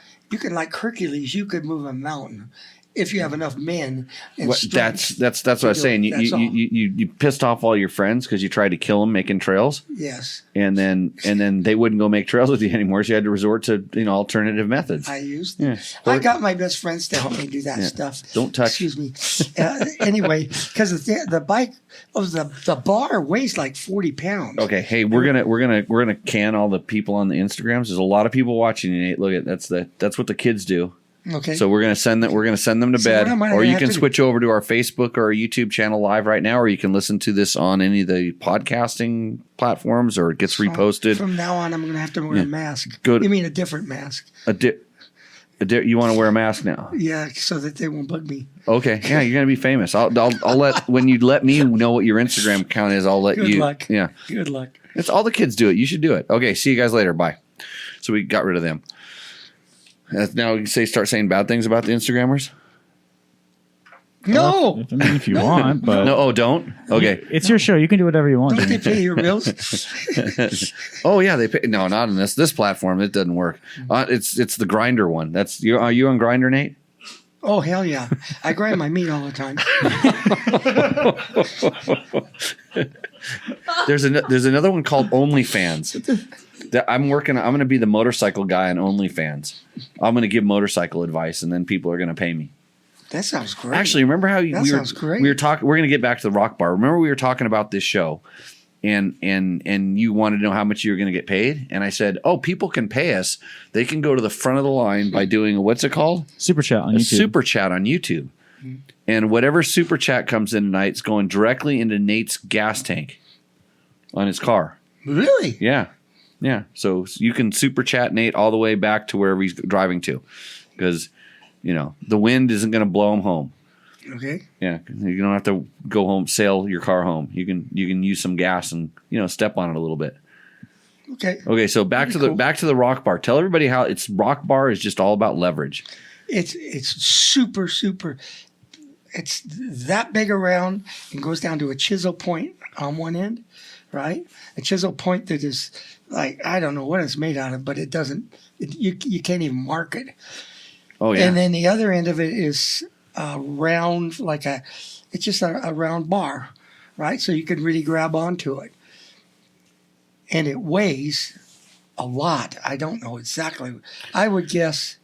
like Hercules. You could move a mountain if you have enough men. And That's what I was saying. You pissed off all your friends because you tried to kill them making trails. Yes. And then they wouldn't go make trails with you anymore, so you had to resort to alternative methods. I used. Yeah. I got my best friends to help me do that stuff. Don't touch. Excuse me. Anyway, because the bike, the bar weighs like 40 pounds. Okay, hey, we're gonna can all the people on the Instagrams. There's a lot of people watching you, Nate. Look at that's what the kids do. Okay. So we're gonna send them to bed, or you can switch over to our Facebook or our YouTube channel live right now, or you can listen to this on any of the podcasting platforms, or it gets reposted. From now on, I'm gonna have to wear a mask. Good. You mean a different mask? You want to wear a mask now? Yeah, so that they won't bug me. Okay. Yeah, you're gonna be famous. I'll let when you let me know what your Instagram account is. I'll let you. Good luck. Yeah. Good luck. It's all the kids do it. You should do it. Okay. See you guys later. Bye. So we got rid of them. Now you start saying bad things about the Instagrammers? No. If you want, but No, don't? Okay. it's your show. You can do whatever you want. Don't they pay your bills? Oh yeah, they pay. No, not on this platform. It doesn't work. It's the Grinder one. That's you. Are you on Grinder, Nate? Oh hell yeah! I grind my meat all the time. There's another one called OnlyFans. I'm going to be the motorcycle guy on OnlyFans. I'm going to give motorcycle advice, and then people are going to pay me. That sounds great. Actually, remember how sounds great. we were talking? We're going to get back to the rock bar. Remember we were talking about this show, and you wanted to know how much you were going to get paid, and I said, oh, people can pay us. They can go to the front of the line by doing what's it called? Super chat on YouTube. Super chat on YouTube, and whatever super chat comes in tonight is going directly into Nate's gas tank on his car. Really? Yeah. Yeah, so you can super chat Nate all the way back to wherever he's driving to, because the wind isn't going to blow him home. Okay. Yeah, you don't have to go home, sail your car home. You can use some gas and step on it a little bit. Okay. Okay, so back to the rock bar. Tell everybody how it's rock bar is just all about leverage. It's super. It's that big around and goes down to a chisel point on one end, right? A chisel point that is like, I don't know what it's made out of, but it doesn't. You can't even mark it. Oh yeah. And then the other end of it is round, it's just a round bar, right? So you can really grab onto it, and it weighs a lot. I don't know exactly. I would guess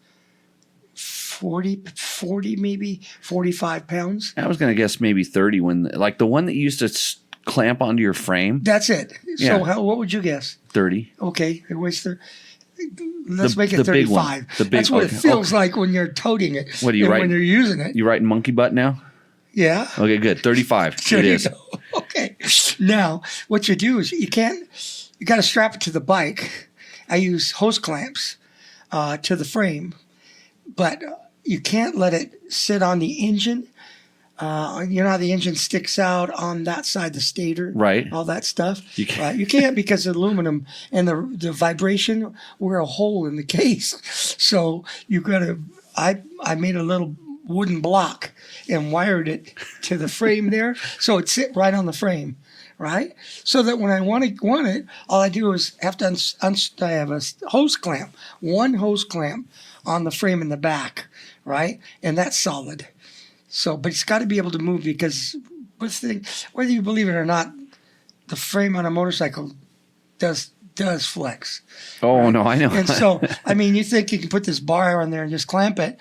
40 maybe 45 pounds. I was going to guess maybe 30 like the one that you used to clamp onto your frame. That's it. Yeah. So what would you guess? 30. Okay, it weighs 30. Let's make it 35. That's what it feels like when you're toting it. What do you write? When you're using it. You writing monkey butt now? Yeah. Okay, good. 35. It is. Okay. Now, what you do is you got to strap it to the bike. I use hose clamps to the frame, but you can't let it sit on the engine. You know how the engine sticks out on that side, the stator, right? All that stuff. You can't, right? You can't because of aluminum and the vibration. We're a hole in the case, so you got to. I made a little wooden block and wired it to the frame there, so it sit right on the frame, right? So that when I want it, all I do is have to I have a hose clamp, one hose clamp on the frame in the back, right, and that's solid. So, but it's got to be able to move because whether you believe it or not, the frame on a motorcycle does flex. Oh, right? No, I know. And so, I mean, you think you can put this bar on there and just clamp it.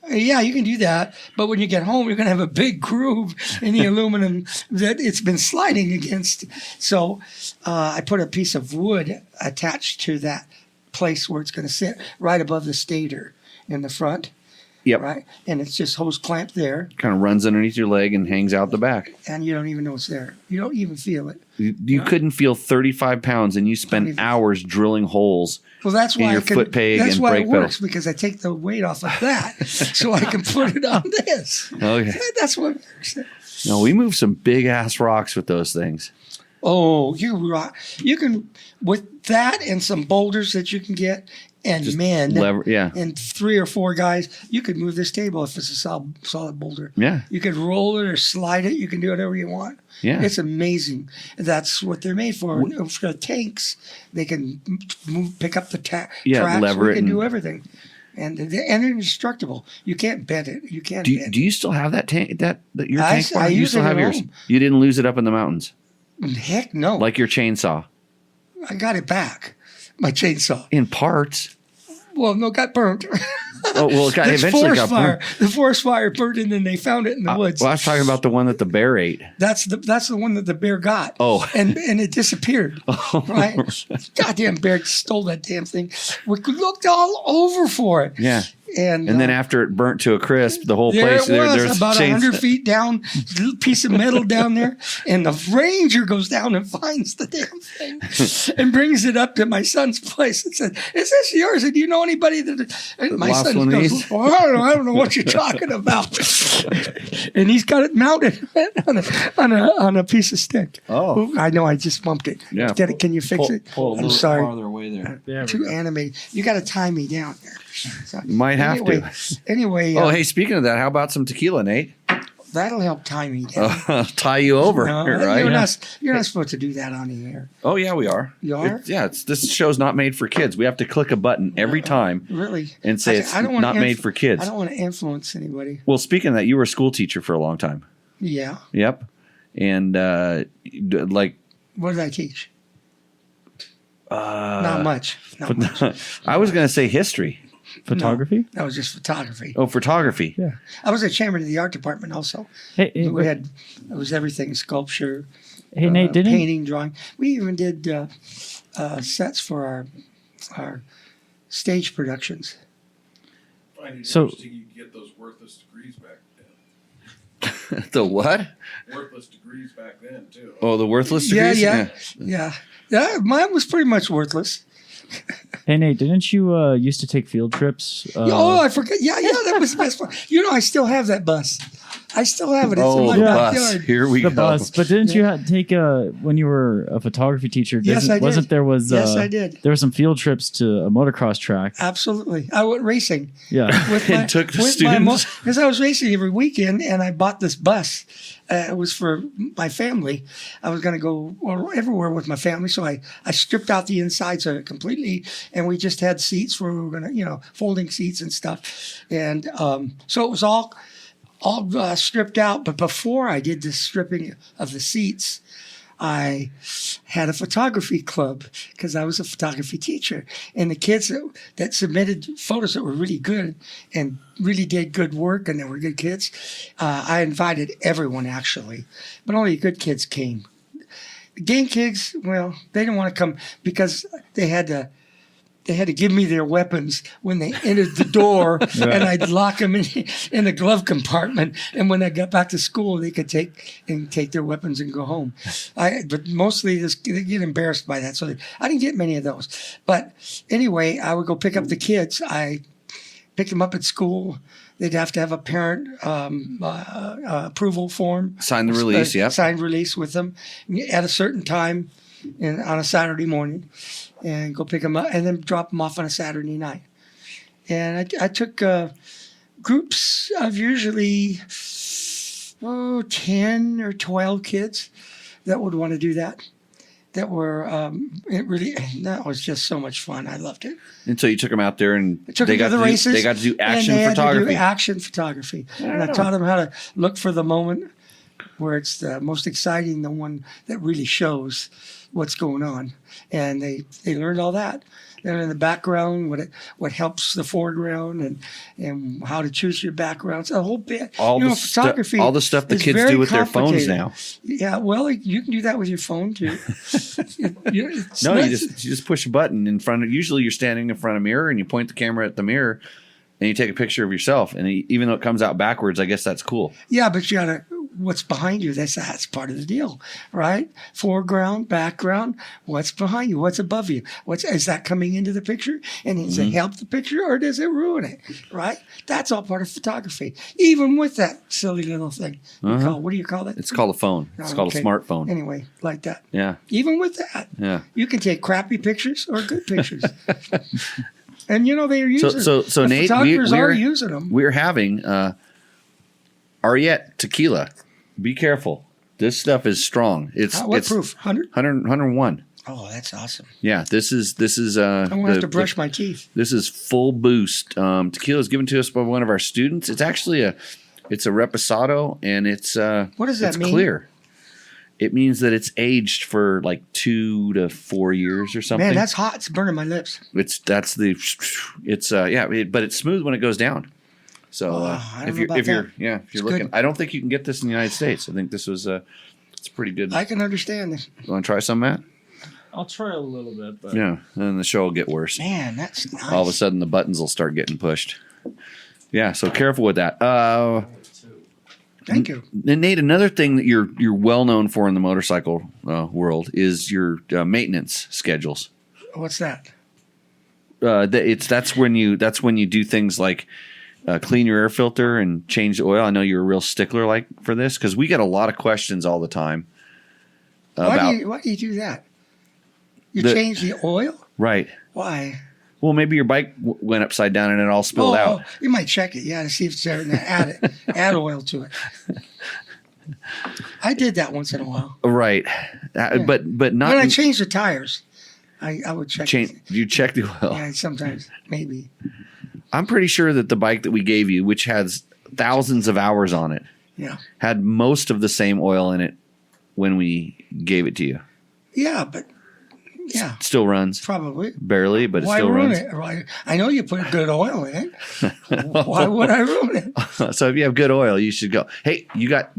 Yeah, you can do that. But when you get home, you're going to have a big groove in the aluminum that it's been sliding against. So I put a piece of wood attached to that place where it's going to sit right above the stator in the front. Yep. Right? And it's just hose clamped there. Kind of runs underneath your leg and hangs out the back. And you don't even know it's there. You don't even feel it. You couldn't feel 35 pounds and you spend hours drilling holes that's why in your foot peg and brake pedal. That's why it works, because I take the weight off of that so I can put it on this. Okay. That's what works. No, we move some big-ass rocks with those things. Oh, you can, with that and some boulders that you can get, and Just men. yeah. And 3 or 4 guys, you could move this table if it's a solid boulder. Yeah. You could roll it or slide it. You can do whatever you want. Yeah. It's amazing. That's what they're made for. For the tanks, they can pick up the tracks. lever We it can and- do everything. And they're indestructible. You can't bend it. You can't Do bend you still have that tank? That your I- tank? I farm? You use still it have at yours? home. You didn't lose it up in the mountains, it. Heck no. like your chainsaw. I got it back. My chainsaw. In parts. Well, no, got burnt. Oh well, it got, This eventually forest got fire. burned. The forest fire burned, and then they found it in the woods. Well, I was talking about the one that the bear ate. That's the one that the bear got. Oh. and it disappeared. Right? Goddamn bear stole that damn thing. We looked all over for it. Yeah. And then after it burnt to a crisp, the whole there place it was, there's about chains- 100 feet down, little piece of metal down there, and the ranger goes down and finds the damn thing and brings it up to my son's place and said, "Is this yours? And do you know anybody that?" And my Lost son one of goes, these? "Well, I don't know what you're talking about." And he's got it mounted on a piece of stick. Oh. I know. I just bumped it. Yeah. Can you fix it? Pull a I'm little sorry. farther away there. There we Too go. animated. You got to tie me down there. So, Might have anyway, to. Anyway, Oh, hey, speaking of that, how about some tequila, Nate? that'll help tie me down. Tie you over, No, right? you're not supposed to do that on the air. Oh yeah, we are. You are? This show's not made for kids. We have to click a button every time Really? and say it's wanna not made for kids. I don't want to influence anybody. Well, speaking of that, you were a school teacher for a long time. Yeah. Yep. And like What did I teach? Not much. Not much. I was going to say history. Photography? That was just photography. Oh, photography. Yeah. I was a chairman of the art department also. Hey, It was everything: sculpture, hey Nate, didn't painting, drawing. We even did sets for our stage productions. Find it So- interesting you get those worthless degrees back then. The what? Worthless degrees back then too. Oh, the worthless Yeah, degrees? yeah. Mine was pretty much worthless. Hey Nate, didn't you used to take field trips? Oh, I forgot. Yeah, that was the best part. I still have that bus. I still have it. It's in Oh, my the backyard. bus. Here we the go. bus, but didn't you take when you were a photography teacher? Yes, I did. Wasn't there was? Yes, I did. There were some field trips to a motocross track. Absolutely. I went racing. Yeah, With And took the students? Because I was racing every weekend, and I bought this bus. It was for my family. I was going to go everywhere with my family, so I stripped out the insides of it completely, and we just had seats where we were going to, folding seats and stuff. And so it was all stripped out. But before I did the stripping of the seats, I had a photography club because I was a photography teacher. And the kids that submitted photos that were really good and really did good work and they were good kids, I invited everyone actually, but only good kids came. Game kids, well, they didn't want to come because they had to give me their weapons when they entered the door, and I'd lock them in the glove compartment. And when I got back to school, they could take their weapons and go home. But mostly they get embarrassed by that, so I didn't get many of those. But anyway, I would go pick up the kids. I picked them up at school. They'd have to have a parent approval form. Sign the release, yep. Signed release with them at a certain time on a Saturday morning. And go pick them up and then drop them off on a Saturday night. And I took groups of usually 10 or 12 kids that would want to do that. That were that was just so much fun. I loved it. And so you took them out there and I took they them got to the races. They got to do action and they photography. Had to do action photography. And I taught them how to look for the moment where it's the most exciting, the one that really shows what's going on. And they learned all that. They learned the background, what helps the foreground, and how to choose your backgrounds. A whole bit. all the stuff the is kids very do with their phones complicated. now. Yeah, well, you can do that with your phone too. It's No, not- you just push a button in front of. Usually, you're standing in front of a mirror and you point the camera at the mirror, and you take a picture of yourself. And even though it comes out backwards, I guess that's cool. Yeah, but you gotta. What's behind you? That's part of the deal, right? Foreground, background. What's behind you? What's above you? Is that coming into the picture? And does it help the picture or does it ruin it? Right? That's all part of photography. Even with that silly little thing. What do you call that? It's called a phone. It's called a Okay. smartphone. Anyway, like that. Yeah, Even with that, yeah. you can take crappy pictures or good pictures. And they're using. So the Nate, photographers are using them. We're having Ariete tequila. Be careful. This stuff is strong. What proof? 100? 101. Oh, that's awesome. Yeah, this is. I won't have to brush my teeth. This is full boost. Tequila is given to us by one of our students. It's actually it's a reposado, and it's what does that mean? Clear. It means that it's aged for like 2 to 4 years or something. Man, that's hot. It's burning my lips. But it's smooth when it goes down. So if you're looking, I don't think you can get this in the United States. I think this was it's pretty good. I can understand this. You want to try some, Matt? I'll try a little bit, but Yeah, and the show will get worse. Man, that's nice. All of a sudden, the buttons will start getting pushed. Yeah, so careful with that. Thank you. And Nate, another thing that you're well known for in the motorcycle world is your maintenance schedules. What's that? That's when you do things like clean your air filter and change the oil. I know you're a real stickler for this because we get a lot of questions all the time. Why do you do that? You change the oil? Right. Why? Well, maybe your bike went upside down and it all spilled out. You might check it, to see if it's there and add oil to it. I did that once in a while. Right. But not when I changed the tires. I would check it. You check the oil. Yeah, sometimes, maybe. I'm pretty sure that the bike that we gave you, which has thousands of hours on it, had most of the same oil in it when we gave it to you. Yeah, but still runs. Probably. Barely, but it still runs. Why ruin it? I know you put good oil in it. Why would I ruin it? So if you have good oil, you should go. Hey, you got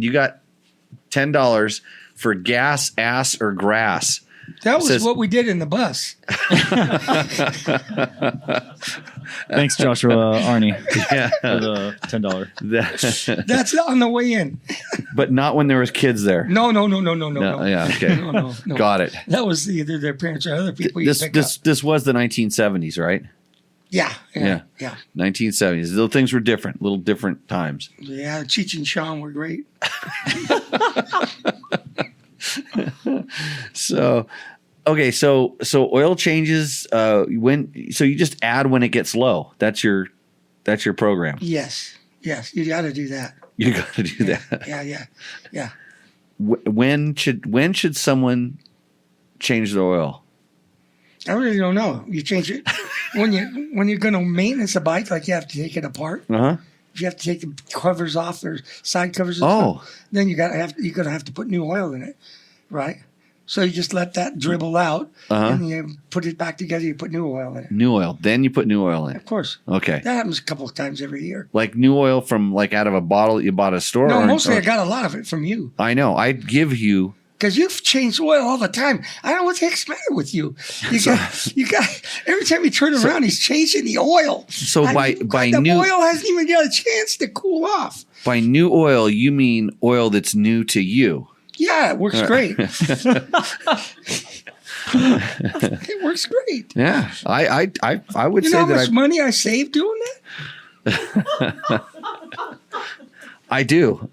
$10 for gas, ass, or grass. That was what we did in the bus. Thanks, Joshua Arnie, Yeah. for the $10. That's on the way in. But not when there was kids there. No. Yeah, okay. No. Got it. That was either their parents or other people. This was the 1970s, right? Yeah. 1970s. Little things were different. Little different times. Yeah, Cheech and Chong were great. So oil changes you just add when it gets low. That's your program. Yes, you got to do that. You got to do that. Yeah. When should someone change the oil? I really don't know. You change it when you're going to maintenance a bike, like you have to take it apart. If you have to take the covers off or side covers, then you're gonna have to put new oil in it, right? So you just let that dribble out, and you put it back together. You put new oil in it. New oil. Then you put new oil in. Of course. Okay. That happens a couple of times every year. Like new oil from out of a bottle that you bought at a store? No, mostly I got a lot of it from you. I know. I'd give you. Because you've changed oil all the time. I don't know what the heck's the matter with you. You got every time you turn around, he's changing the oil. So the oil hasn't even got a chance to cool off. By new oil, you mean oil that's new to you. Yeah, it works great. It works great. Yeah, I would say that. You know how much money I saved doing that? I do.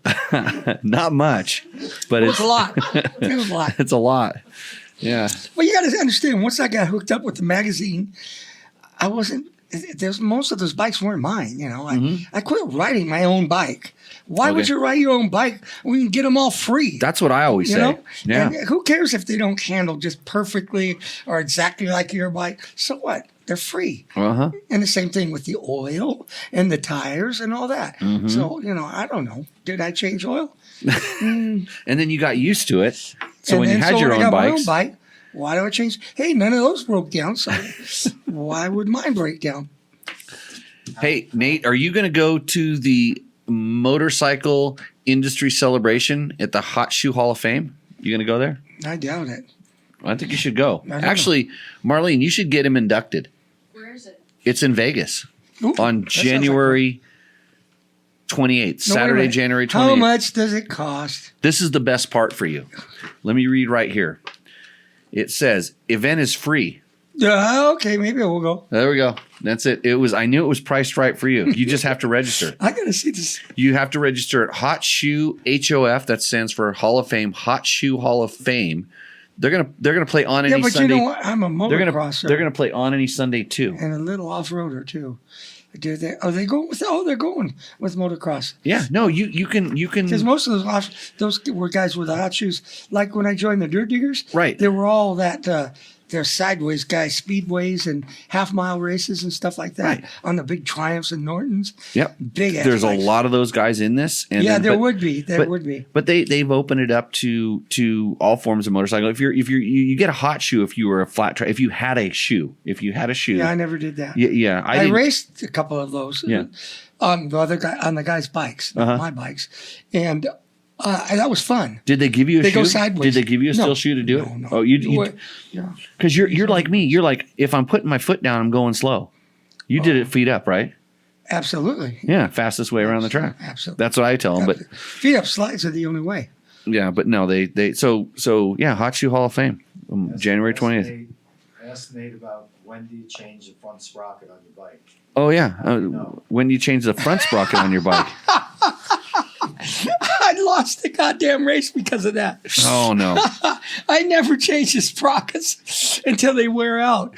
Not much, but it's a lot. It was a lot. It's a lot. Yeah. Well, you got to understand, once I got hooked up with the magazine, I wasn't. Most of those bikes weren't mine. I quit riding my own bike. Why would you ride your own bike when you can get them all free? That's what I always say. Yeah. And who cares if they don't handle just perfectly or exactly like your bike? So what? They're free. And the same thing with the oil and the tires and all that. So, I don't know. Did I change oil? And then you got used to it. So when you had my own bikes. bike, why do I change? Hey, none of those broke down. So why would mine break down? Hey, Nate, are you going to go to the motorcycle industry celebration at the Hot Shoe Hall of Fame? You going to go there? I doubt it. I think you should go. Actually, Marlene, you should get him inducted. Where is it? It's in Vegas. Ooh, on January 28th, Saturday, January 28th. How much does it cost? This is the best part for you. Let me read right here. It says, event is free. Okay, maybe we'll go. There we go. That's it. I knew it was priced right for you. You just have to register. I got to see this. You have to register at Hot Shoe HOF. That stands for Hall of Fame, Hot Shoe Hall of Fame. They're gonna play on Yeah, any but Sunday. you know what? I'm a They're motocrosser. gonna play on any Sunday too. and a little off-roader too. Do they? Are they going with? Oh, they're going with motocross. Yeah, no, you can Because most of those were guys with the hot shoes. Like when I joined the Dirt Diggers, Right. They were all that. They're sideways guys, speedways and half-mile races and stuff like that Right. on the big Triumphs and Nortons. Yep. Big. There's a lot of those guys in this. And Yeah, then- there but- would be. There but- would be. But they've opened it up to all forms of motorcycle. If you get a hot shoe if you were a flat track. If you had a shoe. Yeah, I never did that. Yeah. I didn't- raced a couple of those. Yeah. On the guys' bikes, not my bikes, and that was fun. Did they give you a They shoe? go sideways. Did they give you a No. steel shoe to do it? No. Oh, you Yeah. because you're like me. You're like, if I'm putting my foot down, I'm going slow. You did it feet up, right? Absolutely. Yeah, fastest way around the track. Absolutely. That's what I tell them. But Feet up slides are the only way. yeah, but no, they so yeah, Hot Shoe Hall of Fame, January 20th. Ask Nate about when do you change the front sprocket on your bike? Oh yeah, when you change the front sprocket on your bike. I lost the goddamn race because of that. Oh no. I never change the sprockets until they wear out.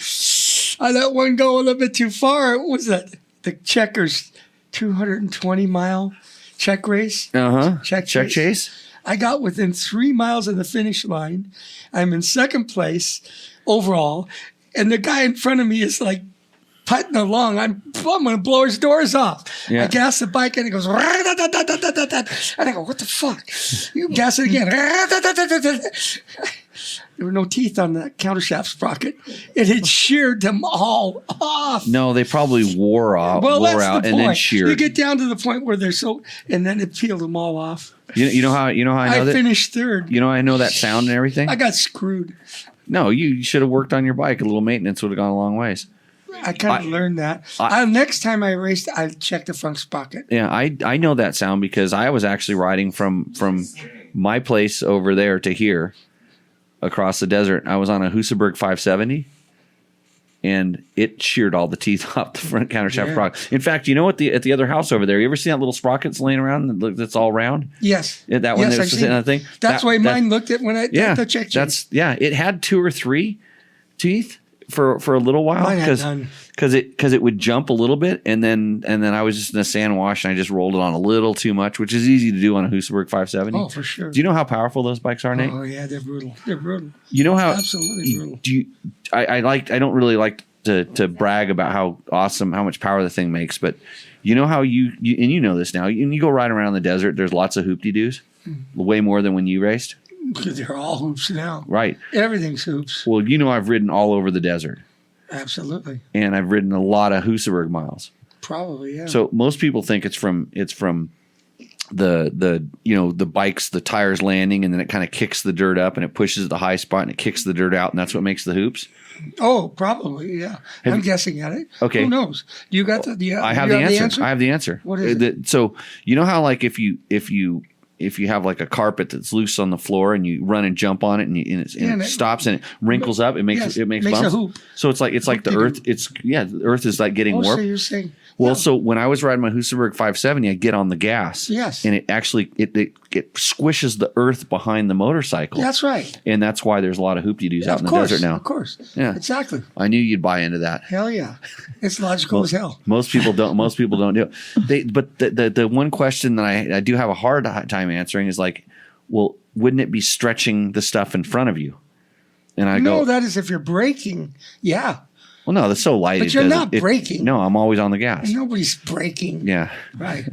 I let one go a little bit too far. What was that? The Checkers 220-mile check race. Check chase. I got within 3 miles of the finish line. I'm in second place overall. And the guy in front of me is like putting along. I'm going to blow his doors off. Yeah. I gas the bike and it goes, and I go, what the fuck? You gas it again. There were no teeth on the countershaft sprocket. It had sheared them all off. No, they probably wore out, and then sheared. You get down to the point where they're so, and then it peeled them all off. You know how I know I that. finished third. You know I know that sound and everything. I got screwed. No, you should have worked on your bike. A little maintenance would have gone a long ways. I kind of learned that. Next time I raced, I checked the front sprocket. Yeah, I know that sound because I was actually riding from my place over there to here across the desert. I was on a Husaberg 570 and it sheared all the teeth off the front countershaft sprocket. In fact, you know what? At the other house over there, you ever see that little sprockets laying around that's all round? Yes. That one yes, that's sitting on the thing? That's why mine looked at when I checked it. It had 2 or 3 teeth for a little while Mine had none. because it would jump a little bit and then I was just in a sand wash and I just rolled it on a little too much, which is easy to do on a Husaberg 570. Oh, for sure. Do you know how powerful those bikes are, Nate? Oh yeah, they're brutal. They're brutal. You know how Absolutely brutal. I don't really like to brag about how much power the thing makes, but you know how you and you know this now. You go riding around the desert. There's lots of hoopty-doos, way more than when you raced. They're all hoops now. Right. Everything's hoops. Well, I've ridden all over the desert, Absolutely. and I've ridden a lot of Husaberg miles. Probably, yeah. So most people think it's from the bikes, the tires landing, and then it kind of kicks the dirt up and it pushes the high spot and it kicks the dirt out, and that's what makes the hoops. Oh, probably, yeah. I'm guessing at it. Okay. Who knows? You got the? I have the answer. I have the answer. What is it? So you know how like if you have like a carpet that's loose on the floor and you run and jump on it and it stops and it wrinkles up, it makes makes bumps. a hoop. So it's like the earth. The earth is like getting Oh, warped. so you're saying? Well, yeah. so when I was riding my Husaberg 570, I get on the gas. Yes. And it actually it squishes the earth behind the motorcycle. That's right. And that's why there's a lot of hoopty-doos out in the desert now. Of course. Yeah. Exactly. I knew you'd buy into that. Hell yeah. It's logical as hell. Most people don't. Most people don't do it. But the one question that I do have a hard time answering is like, well, wouldn't it be stretching the stuff in front of you? And I No, go, that is if you're braking. Yeah. well, no, that's so light. But you're not braking. No, I'm always on the gas. Nobody's braking. Yeah, Right.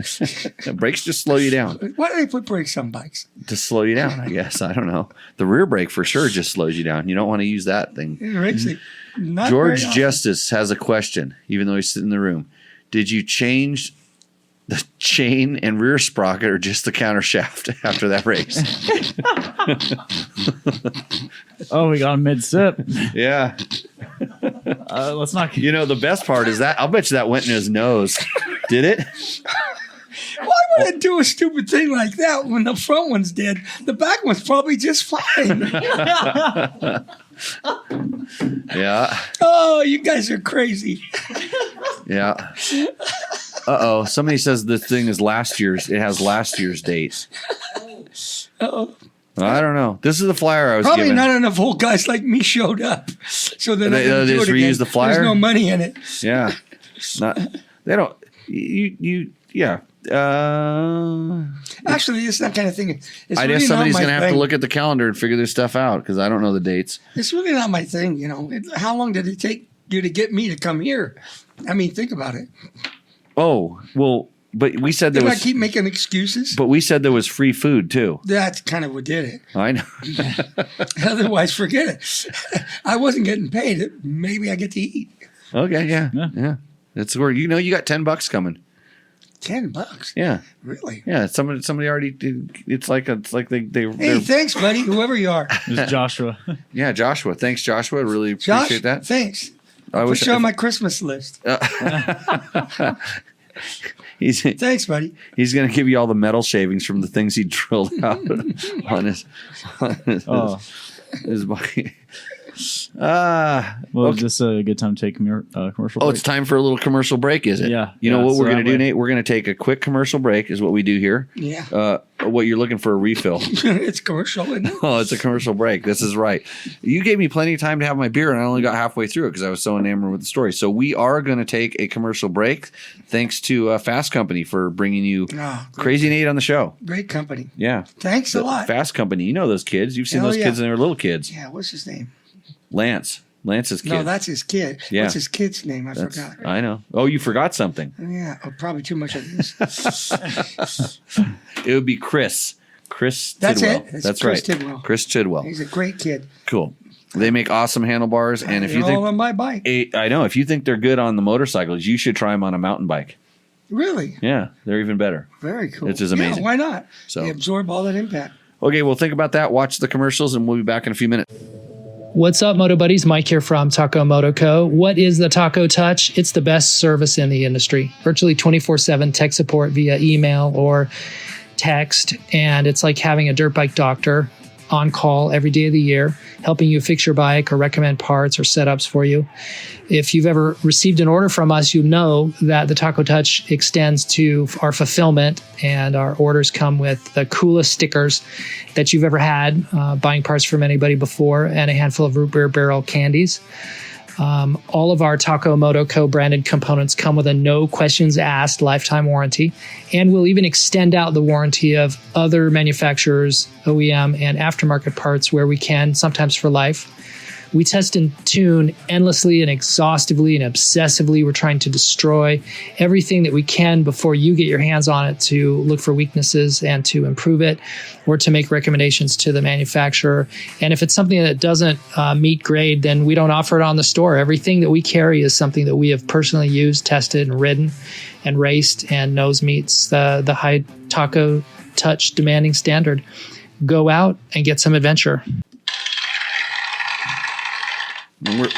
brakes just slow you down. Why do they put brakes on bikes? To slow you down, I guess. I don't know. The rear brake for sure just slows you down. You don't want to use that thing. It makes it not George very often. Justice has a question, even though he's sitting in the room. Did you change the chain and rear sprocket or just the counter shaft after that race? Oh, we got a mid sip. Yeah. Let's not. The best part is that I'll bet you that went in his nose. Did it? Why would I do a stupid thing like that when the front one's dead? The back one's probably just fine. Yeah. Oh, you guys are crazy. Yeah. Uh-oh. Somebody says this thing is last year's. It has last year's date. Uh-oh. I don't know. This is the flyer I was Probably given. not enough old guys like me showed up. So then They just reused the flyer? There's no money in it. Yeah. They don't. Yeah. Actually, it's that kind of thing. It's I really guess somebody's not my going to have to thing. look at the calendar and figure this stuff out because I don't know the dates. It's really not my thing, you know. How long did it take you to get me to come here? I mean, think about it. Oh, well, but we said there Did I was. keep making excuses? But we said there was free food too. That's kind of what did it. I know. Otherwise, forget it. I wasn't getting paid. Maybe I get to eat. Okay. Yeah. Yeah. That's where you got $10 coming. $10? Yeah. Really? Yeah. Somebody already did. It's like they. Hey, they're- thanks, buddy. Whoever you are. It was Joshua. Yeah, Joshua. Thanks, Joshua. Really Josh, appreciate that. thanks. I Put wish you on my Christmas list. he's Thanks, buddy. he's going to give you all the metal shavings from the things he drilled out on his Oh, his body. well, is this a good time to take commercial? Oh, break? it's time for a little commercial break, is it? Yeah. You know Yeah, what so we're going that to do, way- Nate? We're going to take a quick commercial break, is what we do here. Yeah. What you're looking for a refill. It's commercial, isn't it? Oh, it's a commercial break. This is right. You gave me plenty of time to have my beer, and I only got halfway through it because I was so enamored with the story. So we are going to take a commercial break. Thanks to Fasst Company for bringing you Oh, Crazy Nate on the show. great company. Yeah. Thanks a lot. Fasst Company. You know those kids. You've seen Hell those yeah. kids when they were little kids. Yeah, what's his name? Lance's kid. No, that's his kid. Yeah. What's his kid's name? I That's- forgot. I know. Oh, you forgot something. Yeah, probably too much of this. It would be Chris. Chris That's Tidwell. it. It's That's Chris right. Tidwell. Chris Tidwell. He's a great kid. Cool. They make awesome handlebars, and if They're you all think on my bike. I know, if you think they're good on the motorcycles, you should try them on a mountain bike. Really? Yeah, they're even better. Very cool. It's just amazing. Yeah, why not? So- They absorb all that impact. Okay, well, think about that. Watch the commercials, and we'll be back in a few minutes. What's up, Moto Buddies? Mike here from Taco Moto Co. What is the Taco Touch? It's the best service in the industry. Virtually 24/7 tech support via email or text, and it's like having a dirt bike doctor on call every day of the year, helping you fix your bike or recommend parts or setups for you. If you've ever received an order from us, you know that the Taco Touch extends to our fulfillment, and our orders come with the coolest stickers that you've ever had, buying parts from anybody before, and a handful of root beer barrel candies. All of our Taco Moto Co. branded components come with a no questions asked lifetime warranty, and we'll even extend out the warranty of other manufacturers, OEM, and aftermarket parts where we can, sometimes for life. We test and tune endlessly and exhaustively and obsessively. We're trying to destroy everything that we can before you get your hands on it to look for weaknesses and to improve it, or to make recommendations to the manufacturer. And if it's something that doesn't meet grade, then we don't offer it on the store. Everything that we carry is something that we have personally used, tested, and ridden and raced, and knows meets the high Taco Touch demanding standard. Go out and get some adventure.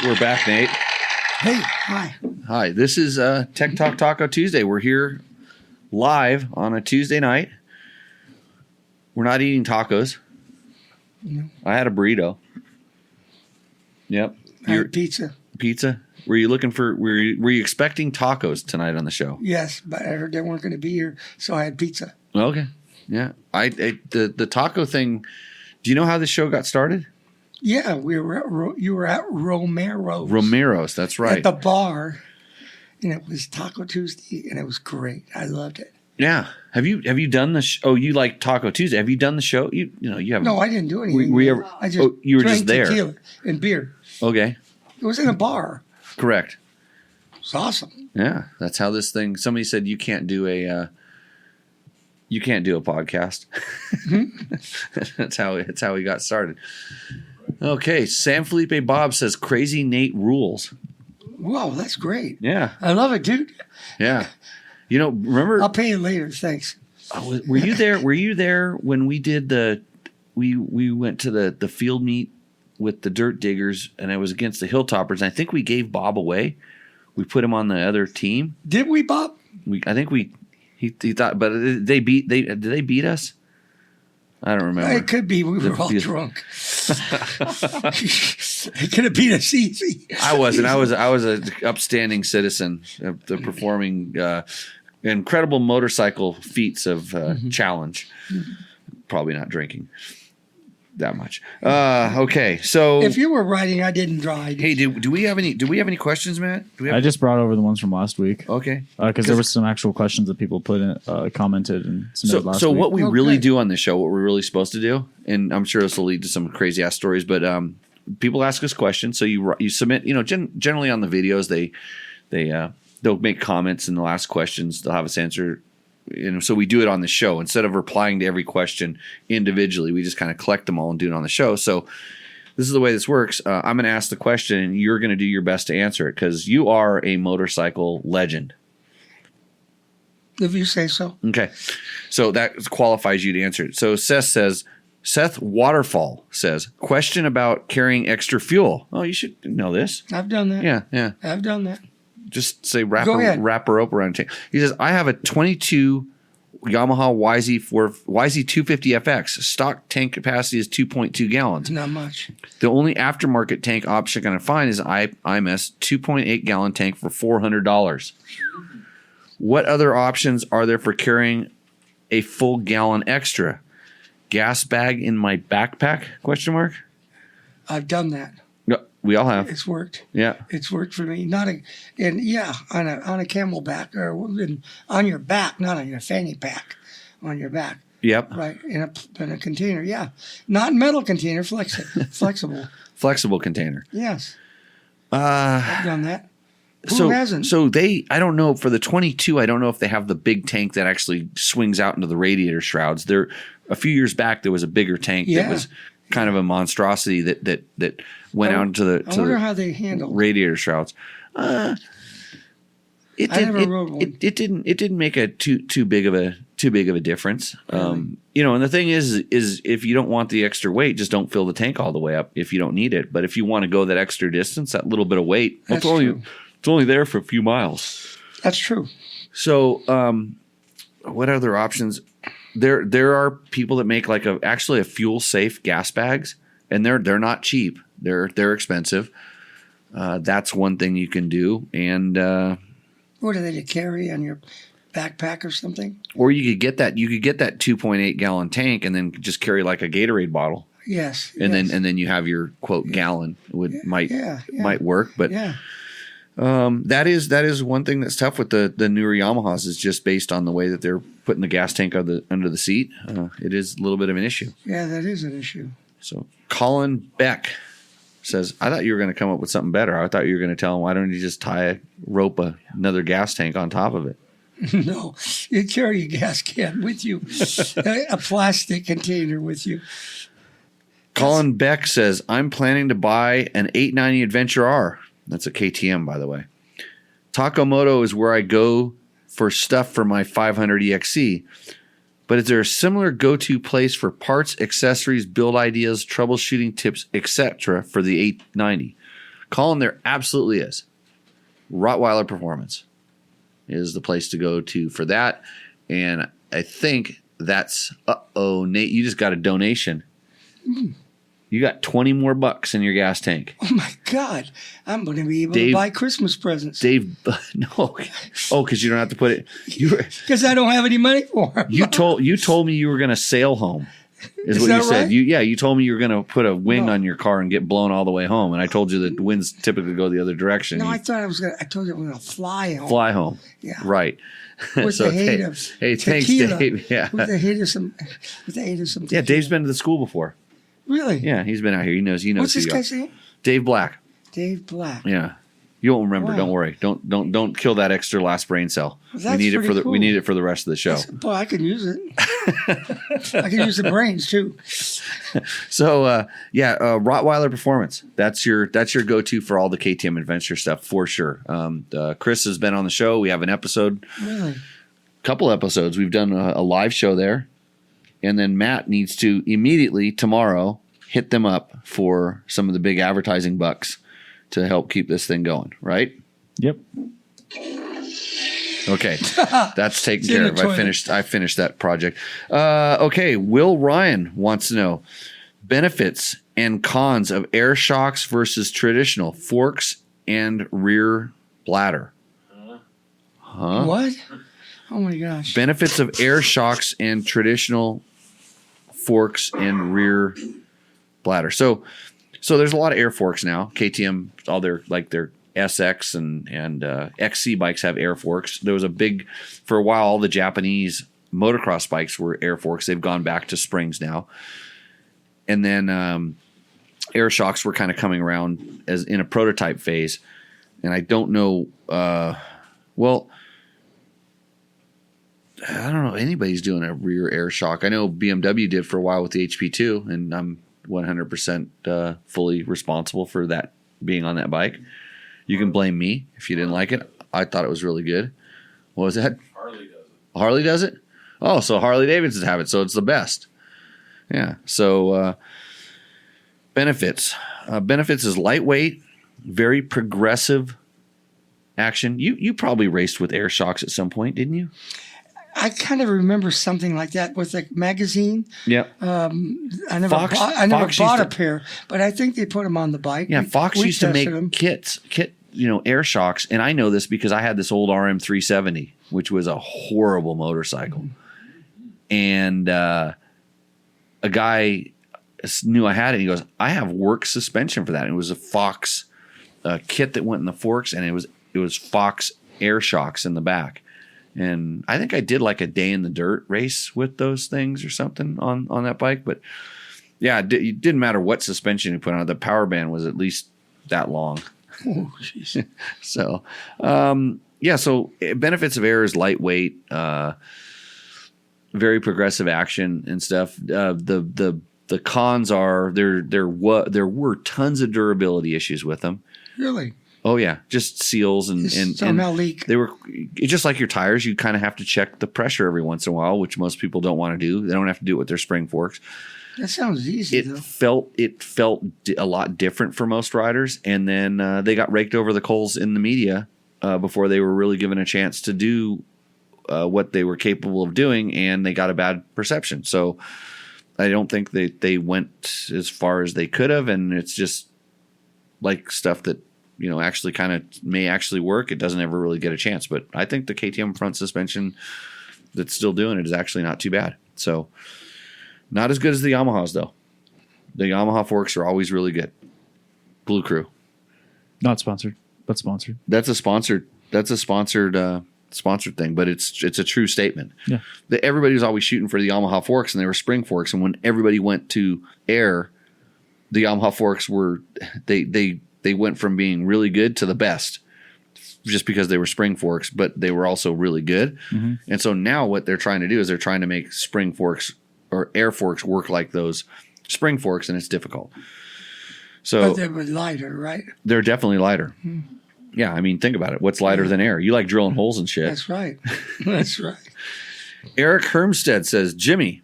We're back, Nate. Hey, hi. Hi, this is Tech Talk Taco Tuesday. We're here live on a Tuesday night. We're not eating tacos. No. I had a burrito. Yep. I had pizza. Pizza? Were you looking for? Were you expecting tacos tonight on the show? Yes, but I heard they weren't going to be here, so I had pizza. Okay. Yeah. The taco thing. Do you know how this show got started? Yeah, you were at Romero's. Romero's. That's right. At the bar, and it was Taco Tuesday, and it was great. I loved it. Yeah. Have you done the? Oh, you like Taco Tuesday? Have you done the show? You haven't. No, I didn't do anything. Were you ever? I just You were drank just there. tequila and beer. Okay. It was in a bar. Correct. It's awesome. Yeah, that's how this thing. Somebody said you can't do a podcast. That's how we got started. Okay, Sam Felipe Bob says Crazy Nate rules. Wow, that's great. Yeah, I love it, dude. yeah. You know, remember? I'll pay you later. Thanks. Were you there? Were you there when we did we went to the field meet with the Dirt Diggers, and it was against the Hilltoppers. And I think we gave Bob away. We put him on the other team. Did we, Bob? I think he thought, but did they beat us? I don't remember. It could be. We were all drunk. It could have been us easy. I wasn't. I was an upstanding citizen of the performing incredible motorcycle feats of challenge. Probably not drinking. that much. Okay, so If you were riding, I didn't drive. hey, do we have any questions, Matt? Do we have I just brought over the ones from last week. okay. Because there was some actual questions that people put in, commented and submitted last So week. what we Oh, really good. do on this show, what we're really supposed to do, and I'm sure this will lead to some crazy ass stories, but people ask us questions, so you submit. Generally on the videos, they'll make comments and they'll ask questions. They'll have us answer. So we do it on the show instead of replying to every question individually. We just kind of collect them all and do it on the show. So this is the way this works. I'm going to ask the question, and you're going to do your best to answer it because you are a motorcycle legend. If you say so. Okay. So that qualifies you to answer it. So Seth Waterfall says, question about carrying extra fuel. Oh, you should know this. I've done that. Yeah. I've done that. Just say wrap Go ahead. a rope around a tank. He says, I have a 22 Yamaha YZ250 FX. Stock tank capacity is 2.2 gallons. Not much. The only aftermarket tank option I can find is IMS 2.8 gallon tank for $400. What other options are there for carrying a full gallon extra? Gas bag in my backpack? Question mark. I've done that. No, we all have. It's worked. Yeah. It's worked for me. On a camelback or on your back, not on your fanny pack, on your back. Yep. Right in a container. Yeah, not metal container, flexible. Flexible container. Yes, I've done that. Who hasn't? So I don't know for the 22. I don't know if they have the big tank that actually swings out into the radiator shrouds. A few years back there was a bigger tank that was kind of a monstrosity that went out into the. I wonder how they handle radiator shrouds. I never rode one. It didn't make a too big of a difference. And the thing is if you don't want the extra weight, just don't fill the tank all the way up if you don't need it. But if you want to go that extra distance, that little bit of weight, That's true. It's only there for a few miles. That's true. So, what other options? There are people that make actually a fuel safe gas bags, and they're not cheap. They're expensive. That's one thing you can do, and What are they to carry on your backpack or something? or you could get that 2.8 gallon tank, and then just carry like a Gatorade bottle, Yes. and yes. then you have your quote gallon might work, but. Yeah. That is one thing that's tough with the newer Yamahas is just based on the way that they're putting the gas tank under the seat. It is a little bit of an issue. Yeah, that is an issue. So Colin Beck says, I thought you were going to come up with something better. I thought you were going to tell him, why don't you just another gas tank on top of it? No, you carry a gas can with you, a plastic container with you. Colin Beck says, I'm planning to buy an 890 Adventure R. That's a KTM, by the way. Taco Moto is where I go for stuff for my 500 EXC. But is there a similar go-to place for parts, accessories, build ideas, troubleshooting tips, etc. for the 890? Colin, there absolutely is. Rottweiler Performance is the place to go to for that. And I think that's, Nate, you just got a donation. You got 20 more bucks in your gas tank. Oh my God, I'm going to be able to buy Christmas presents. Dave, no. Oh, because you don't have to put it. Because I don't have any money for them. You told me you were going to sail home. Is what that you said. right? You told me you were going to put a wing on your car and get blown all the way home. And I told you that winds typically go the other direction. No, I thought I told you I was going to fly home. Fly home. Yeah. Right. With the hate of thanks, tequila. Dave. Yeah. With the hate of some tequila. Yeah, Dave's been to the school before. Really? Yeah, he's been out here. He knows. What's who this you guy's are. name? Dave Black. Dave Black. Yeah. You won't remember. Wow. Don't worry. Don't kill that extra last brain cell. That's we need it pretty cool. we need it for the rest of the show. Boy, I could use it. I could use the brains too. So Rottweiler Performance. That's your go-to for all the KTM adventure stuff for sure. Chris has been on the show. We have an episode, Really? couple episodes. We've done a live show there, and then Matt needs to immediately tomorrow hit them up for some of the big advertising bucks to help keep this thing going. Right? Yep. Okay, that's taken It's in care the of. toilet. I finished that project. Okay, Will Ryan wants to know benefits and cons of air shocks versus traditional forks and rear bladder. Huh? What? Oh my gosh. Benefits of air shocks and traditional forks and rear bladder. So there's a lot of air forks now. KTM, all their SX and XC bikes have air forks. There was for a while, all the Japanese motocross bikes were air forks. They've gone back to springs now. And then air shocks were kind of coming around as in a prototype phase. And I don't know, I don't know anybody's doing a rear air shock. I know BMW did for a while with the HP2, and I'm 100% fully responsible for that being on that bike. You can blame me if you didn't like it. I thought it was really good. What was that? Harley does it. Harley does it? Oh, so Harley Davidson have it, so it's the best. Yeah. So benefits. Benefits is lightweight, very progressive action. You probably raced with air shocks at some point, didn't you? I kind of remember something like that with a magazine. Yep. I never bought a pair, but I think they put them on the bike. Yeah, Fox used to make them. kit, air shocks, and I know this because I had this old RM370, which was a horrible motorcycle, and a guy knew I had it. And he goes, "I have work suspension for that." And it was a Fox kit that went in the forks, and it was Fox air shocks in the back. And I think I did like a day in the dirt race with those things or something on that bike. But yeah, it didn't matter what suspension you put on it. The power band was at least that long. Oh, jeez. So, so benefits of air is lightweight, very progressive action and stuff. The cons are there were tons of durability issues with them. Really? Oh yeah, just seals and somehow leak. They were just like your tires. You kind of have to check the pressure every once in a while, which most people don't want to do. They don't have to do it with their spring forks. That sounds easy. It felt a lot different for most riders, and then they got raked over the coals in the media before they were really given a chance to do what they were capable of doing, and they got a bad perception. So I don't think they went as far as they could have, and it's just like stuff that actually kind of may actually work. It doesn't ever really get a chance, but I think the KTM front suspension that's still doing it is actually not too bad. So not as good as the Yamahas though. The Yamaha forks are always really good. Blue Crew. Not sponsored, but sponsored. That's a sponsored thing, but it's a true statement. Yeah. That everybody was always shooting for the Yamaha forks, and they were spring forks. And when everybody went to air, the Yamaha forks were they went from being really good to the best just because they were spring forks, but they were also really good. Mm-hmm. And so now what they're trying to do is they're trying to make spring forks or air forks work like those spring forks, and it's difficult. So but they were lighter, right? They're definitely lighter. Mm-hmm. Yeah, I mean, think about it. What's lighter than air? You like drilling holes and shit. That's right. That's right. Eric Hermstead says, Jimmy,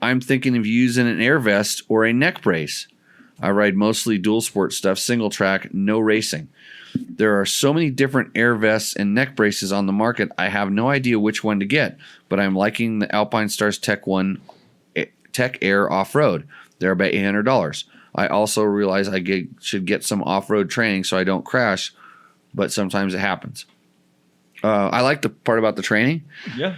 I'm thinking of using an air vest or a neck brace. I ride mostly dual sport stuff, single track, no racing. There are so many different air vests and neck braces on the market. I have no idea which one to get, but I'm liking the Alpine Stars Tech Air Off-Road. They're about $800. I also realize I should get some off-road training so I don't crash, but sometimes it happens. I like the part about the training. Yeah.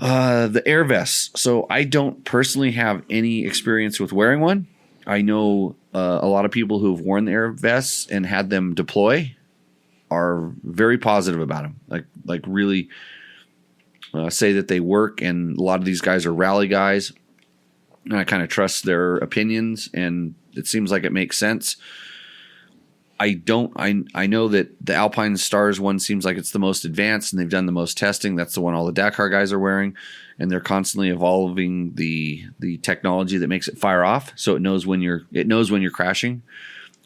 The air vests. So I don't personally have any experience with wearing one. I know a lot of people who have worn the air vests and had them deploy are very positive about them. Like really say that they work, and a lot of these guys are rally guys, and I kind of trust their opinions, and it seems like it makes sense. I know that the Alpine Stars one seems like it's the most advanced, and they've done the most testing. That's the one all the Dakar guys are wearing, and they're constantly evolving the technology that makes it fire off, so it knows when you're crashing.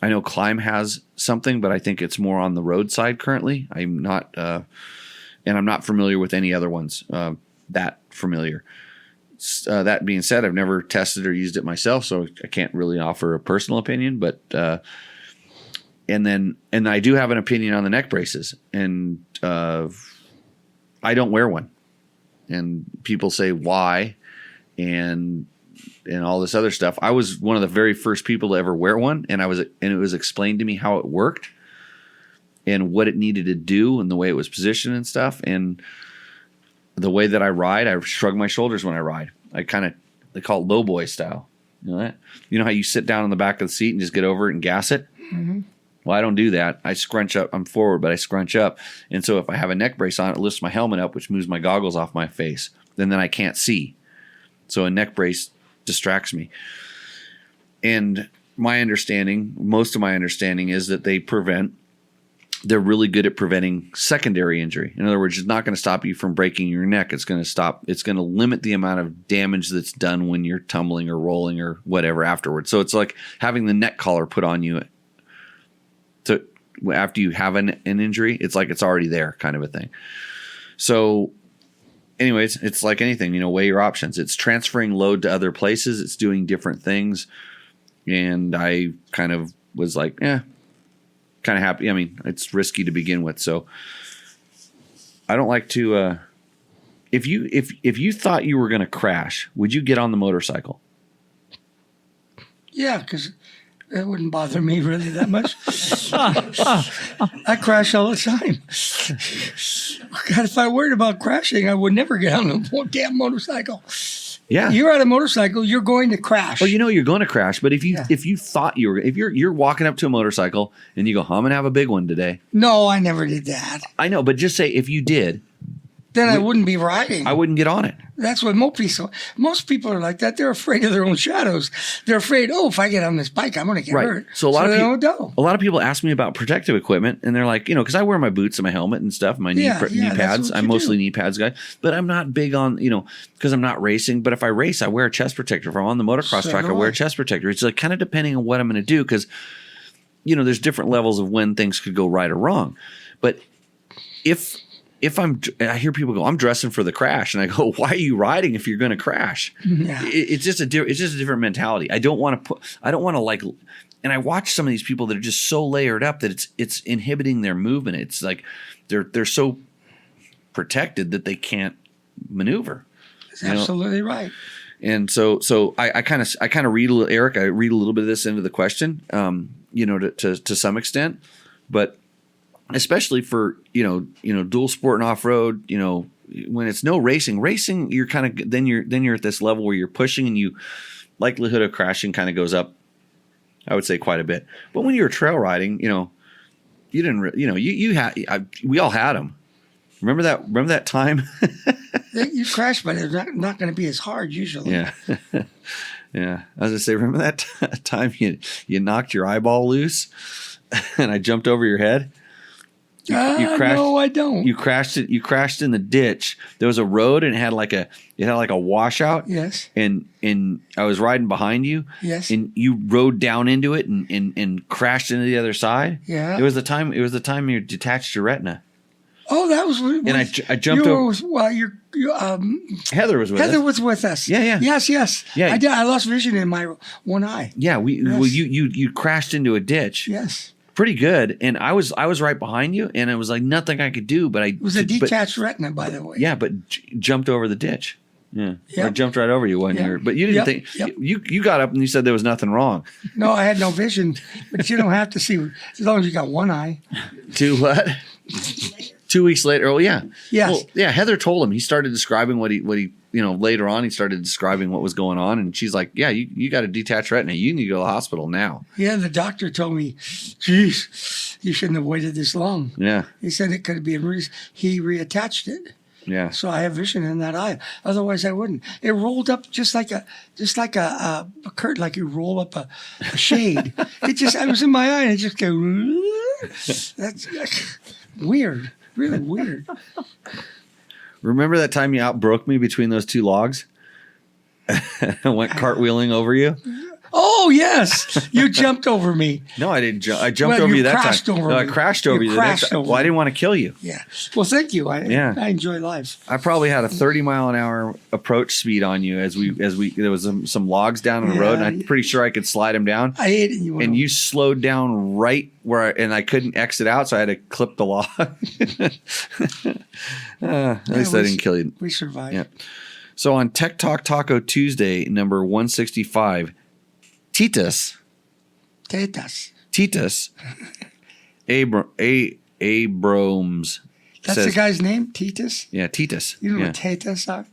I know Climb has something, but I think it's more on the road side currently. I'm not familiar with any other ones that familiar. That being said, I've never tested or used it myself, so I can't really offer a personal opinion, but. And I do have an opinion on the neck braces, and I don't wear one. And people say why, and all this other stuff. I was one of the very first people to ever wear one, and it was explained to me how it worked and what it needed to do and the way it was positioned and stuff. And the way that I ride, I shrug my shoulders when I ride. They call it low boy style. You know that? You know how you sit down on the back of the seat and just get over it and gas it? Mm-hmm. Well, I don't do that. I scrunch up. I'm forward, but I scrunch up. And so if I have a neck brace on, it lifts my helmet up, which moves my goggles off my face. Then I can't see. So a neck brace distracts me. And most of my understanding is that they're really good at preventing secondary injury. In other words, it's not going to stop you from breaking your neck. It's going to limit the amount of damage that's done when you're tumbling or rolling or whatever afterwards. So it's like having the neck collar put on you after you have an injury. It's like it's already there, kind of a thing. So anyways, it's like anything, weigh your options. It's transferring load to other places. It's doing different things. And I kind of was like, kind of happy. I mean, it's risky to begin with. So I don't like to, if you thought you were going to crash, would you get on the motorcycle? Yeah, because it wouldn't bother me really that much. I crash all the time. God, if I worried about crashing, I would never get on a damn motorcycle. Yeah, you're on a motorcycle, you're going to crash. Well, you're going to crash. But if you thought if you're walking up to a motorcycle and you go, I'm gonna have a big one today. No, I never did that. I know, but just say if you did, then I wouldn't be riding. I wouldn't get on it. That's what most people are like that. They're afraid of their own shadows. They're afraid, if I get on this bike, I'm going to get hurt. So a lot of people ask me about protective equipment, and they're like, because I wear my boots and my helmet and stuff, my knee pads. I'm mostly knee pads guy, but I'm not big on, because I'm not racing. But if I race, I wear a chest protector. If I'm on the motocross track, I wear a chest protector. It's like kind of depending on what I'm going to do, because there's different levels of when things could go right or wrong. But I hear people go, I'm dressing for the crash, and I go, why are you riding if you're going to crash? Yeah. It's just a different mentality. I don't want to like, and I watch some of these people that are just so layered up that it's inhibiting their movement. It's like they're so protected that they can't maneuver. That's absolutely right. And so I kind of read Eric. I read a little bit of this into the question, to some extent, but especially for dual sport and off road, when it's no racing, you're kind of then you're at this level where you're pushing, and you likelihood of crashing kind of goes up, I would say, quite a bit. But when you're trail riding, you didn't, we all had them. Remember that time? You crash, but it's not going to be as hard usually. Yeah. Yeah. I was going to say, remember that time you knocked your eyeball loose and I jumped over your head? You crashed, no, I don't. You crashed in the ditch. There was a road, and it had like a washout. Yes. And I was riding behind you. Yes. And you rode down into it and crashed into the other side. Yeah. It was the time you detached your retina. Oh, that was. And I jumped over. Heather was with us. Heather was with us. Yeah, yeah. Yes. Yeah. I did. I lost vision in my one eye. Yeah. Yes. Well, you crashed into a ditch. Yes. Pretty good, and I was right behind you, and it was like nothing I could do. But it was a detached retina, by the way. Yeah, but jumped over the ditch. Yeah, yep. I jumped right over you one year, but you didn't think you got up and you said there was nothing wrong. No, I had no vision, but you don't have to see as long as you got one eye. 2 what? 2 weeks later. Oh yeah, yes. Well, yeah. Heather told him. He started describing what he later on he started describing what was going on, and she's like, yeah, you got a detached retina. You need to go to the hospital now. Yeah, the doctor told me, geez, you shouldn't have waited this long. Yeah. He said it could be he reattached it. Yeah. So I have vision in that eye. Otherwise, I wouldn't. It rolled up just like a curtain, like you roll up a shade. I was in my eye, and it just go. That's weird. Really weird. Remember that time you outbroke me between those two logs? I went cartwheeling over you. Oh yes, you jumped over me. No, I didn't. I jumped over you that time. I crashed over you the next time. Well, I didn't want to kill you. Yeah. Well, thank you. I enjoy life. I probably had a 30-mile-an-hour approach speed on you as we there was some logs down on the road, and I'm pretty sure I could slide them down. I hated you. And you slowed down right where I couldn't exit out, so I had to clip the log. At least I didn't kill you. We survived. Yeah. So on Tech Talk Taco Tuesday, number 165. Titus Abrams. That's the guy's name, Titus? Yeah, Titus. You know what Titus are?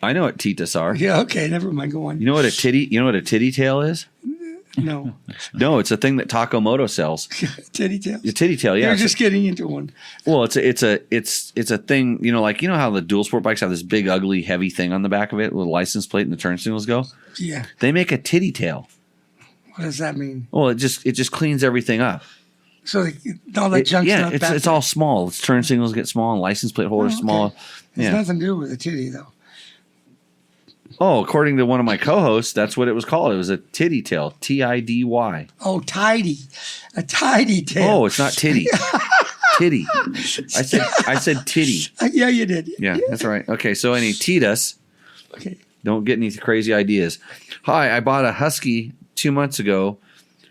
I know what titas are. Yeah, okay, never mind. Go on. You know what a titty tail is? No. No, it's a thing that Taco Moto sells. Titty tail. A titty tail, yeah. You're It's just getting into one. well, it's a thing. Like how the dual sport bikes have this big, ugly, heavy thing on the back of it with a license plate and the turn signals go. Yeah. They make a titty tail. What does that mean? Well, it just cleans everything up. So all that junk's not back it's there. all small. Its turn signals get small, and license plate holders okay. small. It has Yeah. nothing to do with a titty, though. Oh, according to one of my co-hosts, that's what it was called. It was a titty tail. TIDY. Oh, tidy. A tidy tail. Oh, it's not titty. Titty. I said titty. Yeah, you did. Yeah, that's right. Okay, so any titas. Okay. Don't get any crazy ideas. Hi, I bought a Husky 2 months ago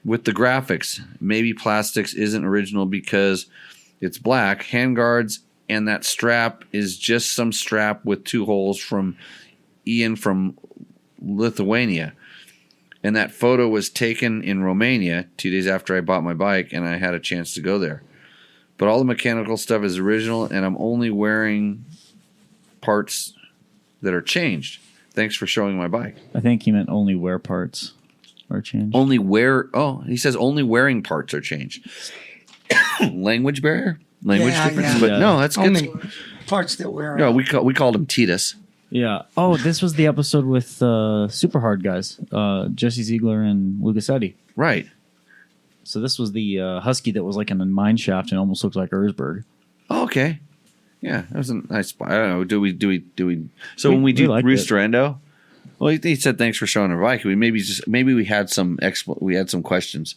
with the graphics. Maybe plastics isn't original because it's black. Handguards and that strap is just some strap with 2 holes from Ian from Lithuania. And that photo was taken in Romania 2 days after I bought my bike and I had a chance to go there. But all the mechanical stuff is original and I'm only wearing parts that are changed. Thanks for showing my bike. I think he meant only wear parts are changed. He says only wearing parts are changed. Language barrier? Language Yeah, difference? yeah. But Yeah. no, that's good. Only parts that wear No, out. we called him Titus. Yeah. Oh, this was the episode with Super Hard guys, Jesse Ziegler and Lucas Eddy. Right. So this was the Husky that was like in a mine shaft and almost looked like Erzberg. Oh, okay. Yeah, that was a nice spot. I don't know. Do we? So when we do liked Rooster Endo, well, he said thanks for showing our bike. Maybe we had some questions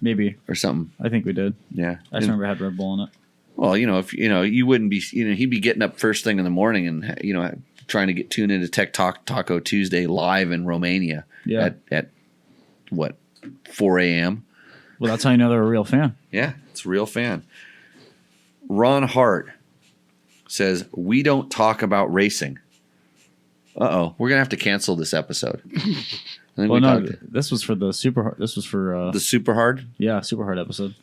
Maybe. or something. I think we did. Yeah. I just remember it had Red Bull in it. Well, if you wouldn't be, he'd be getting up first thing in the morning and trying to get tuned into Tech Talk Taco Tuesday live in Romania. Yeah. At what 4 a.m. Well, that's how you know they're a real fan. Yeah, it's a real fan. Ron Hart says we don't talk about racing. We're gonna have to cancel this episode. I think Well, no, this was for the Super Hard. This was for the super hard. Super Hard episode.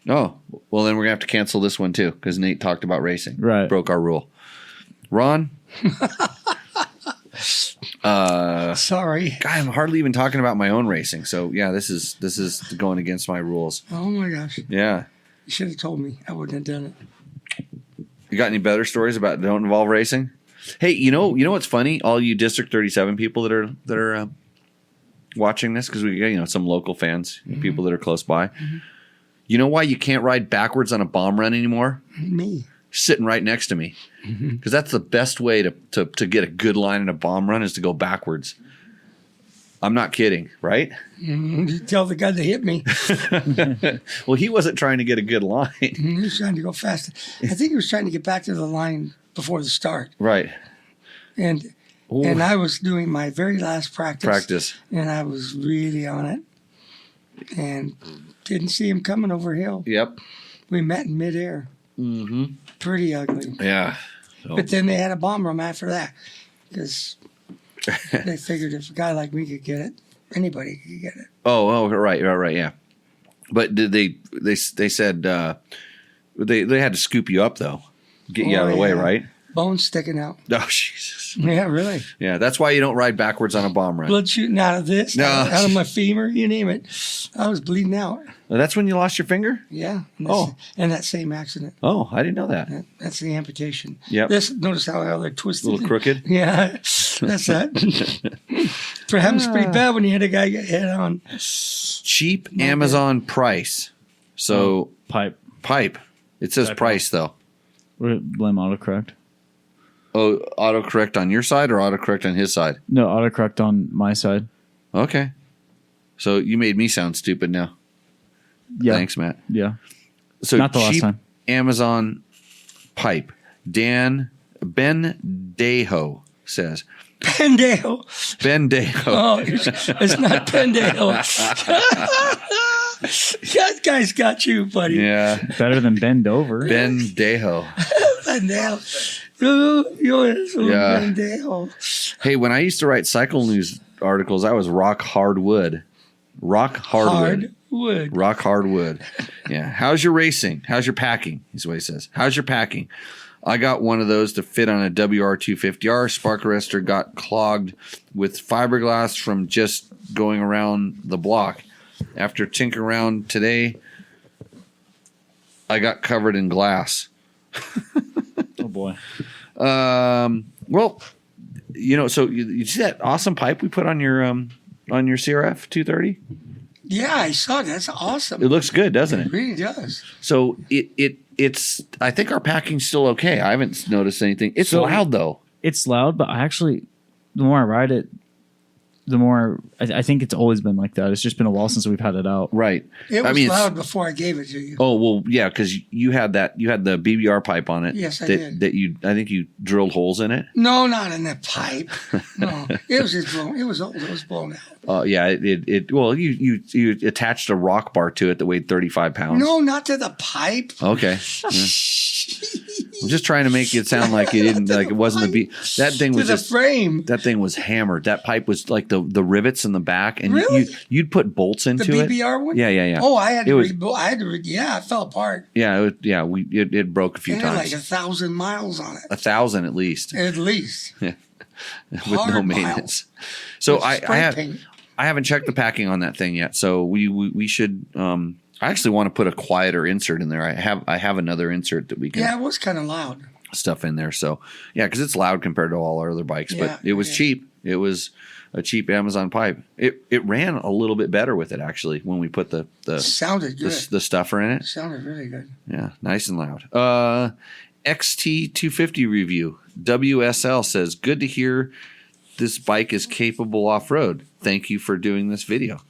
Oh, well then we're gonna have to cancel this one too because Nate talked about racing. Right. Broke our rule. Ron. Sorry. God, I'm hardly even talking about my own racing. So yeah, this is going against my rules. Oh, my gosh. Yeah. You should have told me. I wouldn't have done it. You got any better stories about that don't involve racing? Hey, you know what's funny? All you District 37 people that are watching this, because we got some local fans, people that are close by. Mm-hmm. You know why you can't ride backwards on a bomb run anymore? Me. Sitting right next to me, because that's the best way to get a good line in a bomb run is to go backwards. I'm not kidding, right? You tell the guy that hit me. Well, he wasn't trying to get a good line. He was trying to go fast. I think he was trying to get back to the line before the start. Right. And Ooh. and I was doing my very last Practice. And I was really on it. And didn't see him coming over hill. Yep. We met in midair. Mm-hmm. Pretty ugly. Yeah. So. But then they had a bomb run after that. Because they figured if a guy like me could get it, anybody could get it. Oh, right, yeah. But did they said they had to scoop you up though, get you out of the way, right? Bones sticking out. Oh, Jesus. Yeah, really. Yeah, that's why you don't ride backwards on a bomb run. Blood shooting out of this, No. out of my femur, you name it. I was bleeding out. That's when you lost your finger? Yeah. Oh. And that same accident. Oh, I didn't know that. That's the amputation. Yep. Notice how they're twisted. A little crooked? Yeah, that's that. Perhaps pretty bad when you hit a guy get head on. Cheap Amazon price. So pipe. It says price though. Blame autocorrect. Oh, autocorrect on your side or autocorrect on his side? No, autocorrect on my side. Okay. So you made me sound stupid now. Yeah. Thanks, Matt. Yeah. So Not the last cheap time. Amazon pipe. Ben Deho says. Pendejo. Ben Deho. Oh, it's not Pendejo. That guy's got you, buddy. Yeah. Better than bend over. Ben Deho. Pendejo. You're so Yeah. Pendejo. Hey, when I used to write cycle news articles, I was rock hard wood. Rock hardwood. Hardwood. Rock hardwood. Yeah. How's your racing? How's your packing? Is what he says. How's your packing? I got one of those to fit on a WR250R. Spark arrestor got clogged with fiberglass from just going around the block. After tinkering around today, I got covered in glass. Oh boy. Well, so you see that awesome pipe we put on your CRF 230? Yeah, I saw that. That's awesome. It looks good, doesn't It it? really does. So it's. I think our packing's still okay. I haven't noticed anything. It's loud though. It's loud, but the more I ride it, the more I think it's always been like that. It's just been a while since we've had it out. Right. It was it's loud before I gave it to you. Oh well, yeah, because you had the BBR pipe on it. Yes, I did. That I think you drilled holes in it. No, not in the pipe. No, it was just blown. It was old. It was blown out. Yeah. Well, you attached a rock bar to it that weighed 35 pounds. No, not to the pipe. Okay. Yeah. I'm just trying to make it sound like it didn't, like it wasn't that thing was to the just frame. That thing was hammered. That pipe was like the rivets in the back, and Really? you'd put bolts into The it. BBR one? Yeah. Oh, I had It to. was- Yeah, it fell apart. Yeah, it broke a few It had times. like 1,000 miles on it, 1,000 at least, at least. with Hard no miles. maintenance. So With spray paint. I haven't checked the packing on that thing yet. So we should. I actually want to put a quieter insert in there. I have another insert that we can Yeah, it was kind of loud. stuff in there. So yeah, because it's loud compared to all our other bikes, Yeah, but it was cheap. It was a cheap Amazon pipe. It ran a little bit better with it actually when we put the Sounded good. the stuffer in it. Sounded really good. Yeah, nice and loud. XT250 review. WSL says, good to hear this bike is capable off-road. Thank you for doing this video.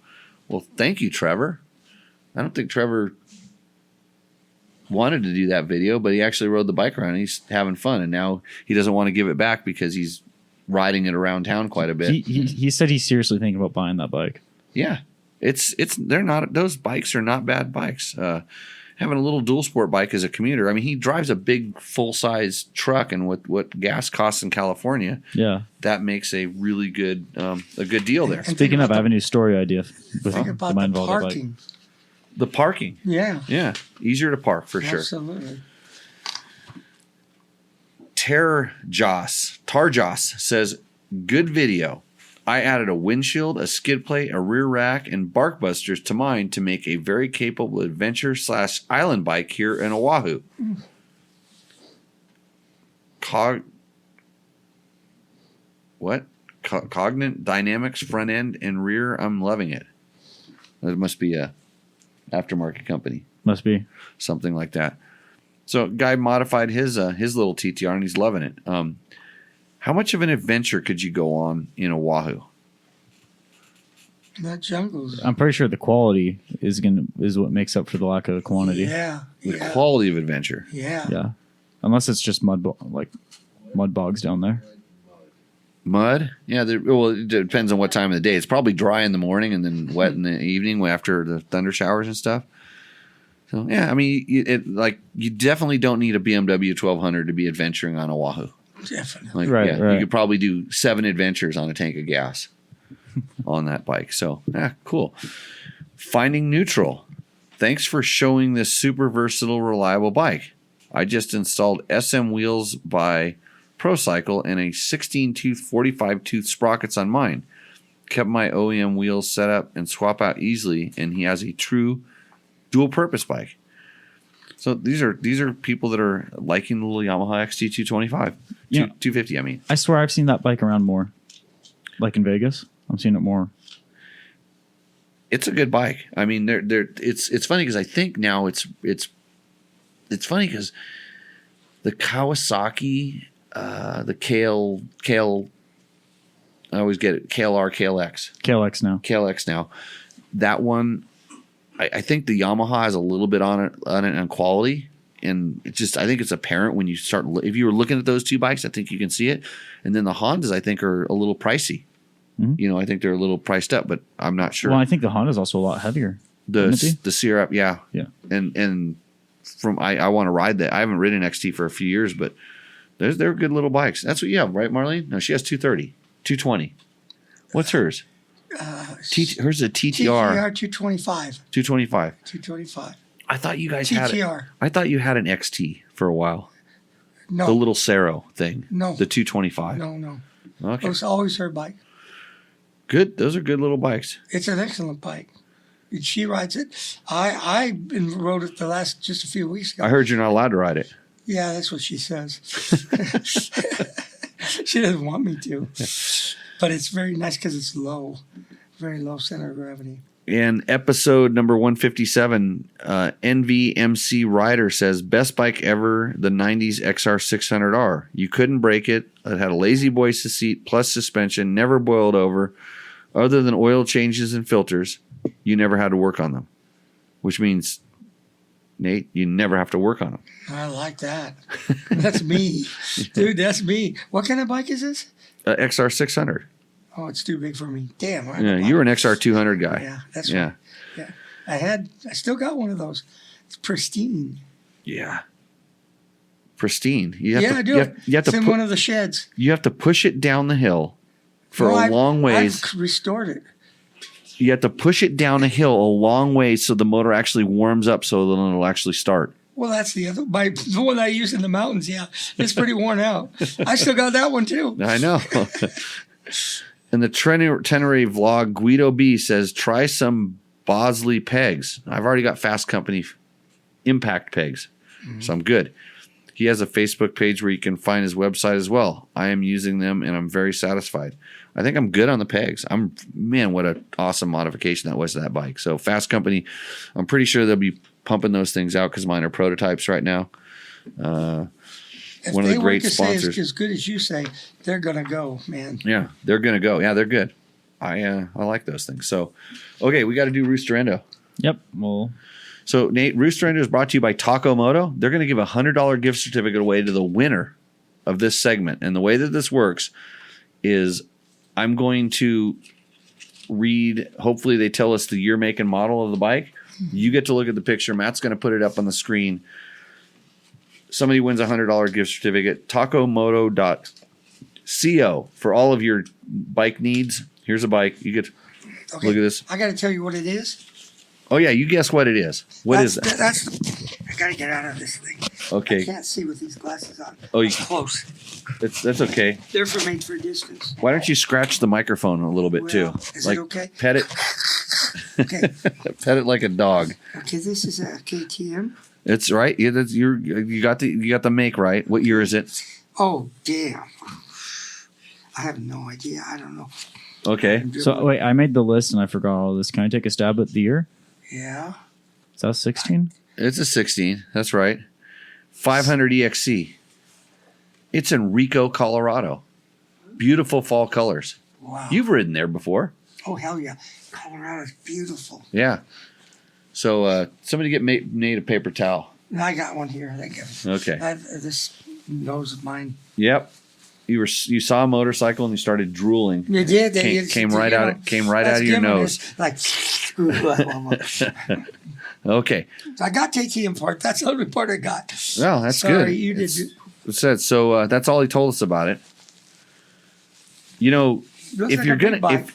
Well, thank you, Trevor. I don't think Trevor wanted to do that video, but he actually rode the bike around. And he's having fun, and now he doesn't want to give it back because he's riding it around town quite a bit. He said he's seriously thinking about buying that bike. Yeah, they're not, those bikes are not bad bikes. Having a little dual sport bike as a commuter. I mean, he drives a big full size truck, and what gas costs in California, Yeah. that makes a really good a good deal there. And Speaking of, about I have a new story idea. With Think the about mind the involved bike. parking. The parking, Yeah, yeah, easier to park for sure. absolutely. Tarjos says, good video. I added a windshield, a skid plate, a rear rack, and bark busters to mine to make a very capable adventure/island bike here in Oahu. Cognate Dynamics front end and rear. I'm loving it. It must be a aftermarket company, Must be. something like that. So, guy modified his little TTR and he's loving it. How much of an adventure could you go on in Oahu? That jungle's. I'm pretty sure the quality is what makes up for the lack of the quantity. Yeah, The yeah, quality of adventure. yeah. Yeah. Unless it's just mud bogs down there. Mud? Yeah, well, it depends on what time of the day. It's probably dry in the morning and then wet in the evening after the thunder showers and stuff. So, yeah, I mean, you definitely don't need a BMW 1200 to be adventuring on Oahu. Definitely. Right. You could probably do 7 adventures on a tank of gas on that bike. So, yeah, cool. Finding Neutral. Thanks for showing this super versatile, reliable bike. I just installed SM wheels by ProCycle and a 16-tooth, 45-tooth sprockets on mine. Kept my OEM wheels set up and swap out easily, and he has a true dual-purpose bike. So these are people that are liking the little Yamaha XT225, Yeah. 250. I mean, I swear I've seen that bike around more. Like in Vegas. I'm seeing it more. it's a good bike. I mean, it's funny because I think now it's funny because the Kawasaki, the KL, I always get it, KLR, KLX now. That one, I think the Yamaha has a little bit on it on quality, and I think it's apparent when you start. If you were looking at those two bikes, I think you can see it. And then the Hondas, I think, are a little pricey. Mm-hmm. I think they're a little priced up, but I'm not sure. Well, I think the Honda's also a lot heavier. The Sierra, yeah. Yeah. And from I want to ride that. I haven't ridden XT for a few years, but they're good little bikes. That's what you have, right, Marlene? No, she has 230, 220. What's hers? Hers is a TTR. TTR 225. 225. 225. I thought you guys had it. TTR. I thought you had an XT for a while. No. The little Sero thing. No. The 225. No. Okay. It was always her bike. Good. Those are good little bikes. It's an excellent bike. She rides it. I rode it just a few weeks ago. I heard you're not allowed to ride it. Yeah, that's what she says. She doesn't want me to. But it's very nice because it's low. Very low center of gravity. In episode number 157, NVMC Rider says, best bike ever, the 90s XR600R. You couldn't break it. It had a lazy boy seat plus suspension, never boiled over. Other than oil changes and filters, you never had to work on them. Which means, Nate, you never have to work on them. I like that. That's me. Dude, that's me. What kind of bike is this? XR600. Oh, it's too big for me. Damn. Yeah, you were an XR200 guy. Yeah, that's Yeah. right. Yeah. I still got one of those. It's pristine. Yeah. Pristine. You I do. You have It's to in put, one of the sheds. you have to push it down the hill for No, a long ways. I've restored it. You have to push it down a hill a long way so the motor actually warms up so then it'll actually start. Well, that's the other bike. The one I use in the mountains, yeah. It's pretty worn out. I still got that one, too. I know. In the Tenere vlog, Guido B says, try some Bosley pegs. I've already got Fasst Company impact pegs, so I'm good. He has a Facebook page where you can find his website as well. I am using them, and I'm very satisfied. I think I'm good on the pegs. Man, what an awesome modification that was to that bike. So Fasst Company, I'm pretty sure they'll be pumping those things out because mine are prototypes right now. If One of the they great work sponsors. as good as you say, they're going to go, man. Yeah, they're gonna go. Yeah, they're good. I like those things. So, okay, we got to do Roosterendo. Yep. Well, So Nate, Roosterendo is brought to you by Taco Moto. They're going to give a $100 gift certificate away to the winner of this segment. And the way that this works is I'm going to read. Hopefully, they tell us the year, make, and model of the bike. You get to look at the picture. Matt's going to put it up on the screen. Somebody wins a $100 gift certificate. Tacomoto.co for all of your bike needs. Here's a bike. You get Okay. look at this. I got to tell you what it is. Oh yeah, you guess what it is. What is that? I got to get out of this thing. I Okay. can't see with these glasses on. Oh, you, Close. that's okay. They're for made for distance. Why don't you scratch the microphone a little bit too? Well, is it okay? Pet it. Okay. Pet it like a dog. Okay, this is a KTM. It's right. Yeah, you got the make right. What year is it? Oh, damn. I have no idea. I don't know. Okay. so wait, I made the list and I forgot all this. Can I take a stab at the year? Yeah. Is that 16? It's a 16. That's right. 500 EXC. It's in Rico, Colorado. Beautiful fall colors. Wow. You've ridden there before. Oh, hell yeah. Colorado's beautiful. Yeah. So somebody get Nate a paper towel. And I got one here. Thank you. Okay. This nose of mine. Yep. You saw a motorcycle and you started drooling. You did. Came right out of your nose. Like, Okay. I got KTM part. That's the only part I got. Well, that's Sorry, good. you did. It said so. That's all he told us about it. You know, Looks if like you're a big gonna bike.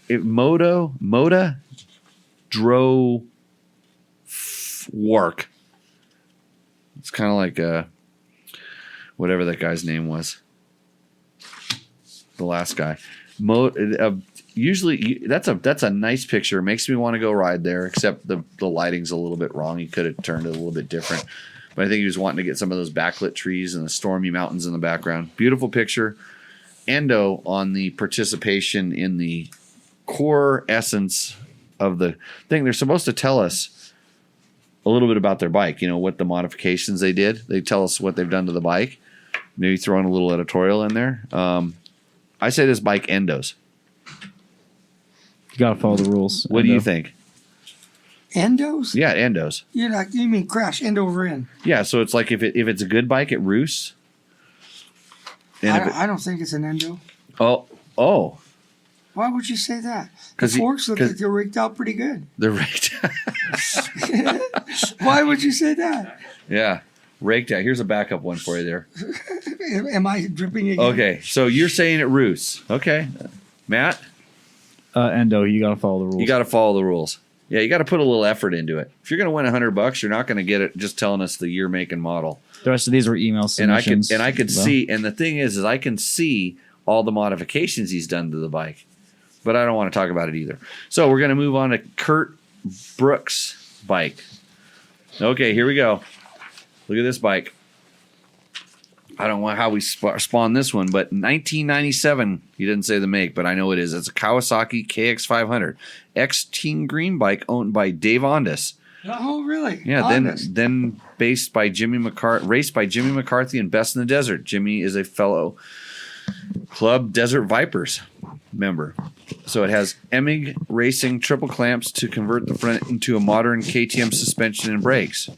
if Moto Dro work, it's kind of like whatever that guy's name was. The last guy. Usually that's a nice picture. It makes me want to go ride there, except the lighting's a little bit wrong. He could have turned it a little bit different. But I think he was wanting to get some of those backlit trees and the stormy mountains in the background. Beautiful picture. Endo on the participation in the core essence of the thing. They're supposed to tell us a little bit about their bike, what the modifications they did. They tell us what they've done to the bike. Maybe throw in a little editorial in there. I say this bike endos. You gotta follow the rules. What do you think? Endos? Yeah, endos. You mean crash, end over end. Yeah, so it's like if it's a good bike, it roosts. And I don't think it's an endo. oh, Why would you say that? The 'Cause forks look like they're rigged out pretty good. they're raked. Why would you say that? Yeah, raked out. Here's a backup one for you there. Am I dripping again? Okay, so you're saying it roosts. Okay, Matt, Endo, you gotta follow the rules. you got to follow the rules. Yeah, you got to put a little effort into it. If you're going to win $100, you're not going to get it just telling us the year, make, and model. The rest of these were email submissions. And I could see, and the thing is I can see all the modifications he's done to the bike, but I don't want to talk about it either. So we're going to move on to Kurt Brooks' bike. Okay, here we go. Look at this bike. I don't know how we spawned this one, but 1997. He didn't say the make, but I know it is. It's a Kawasaki KX500 X-Teen Green bike owned by Dave Ondas. Oh, really? Yeah. Honest. Then raced by Jimmy McCarthy and Best in the Desert. Jimmy is a fellow Club Desert Vipers member. So it has Emig Racing triple clamps to convert the front into a modern KTM suspension and brakes.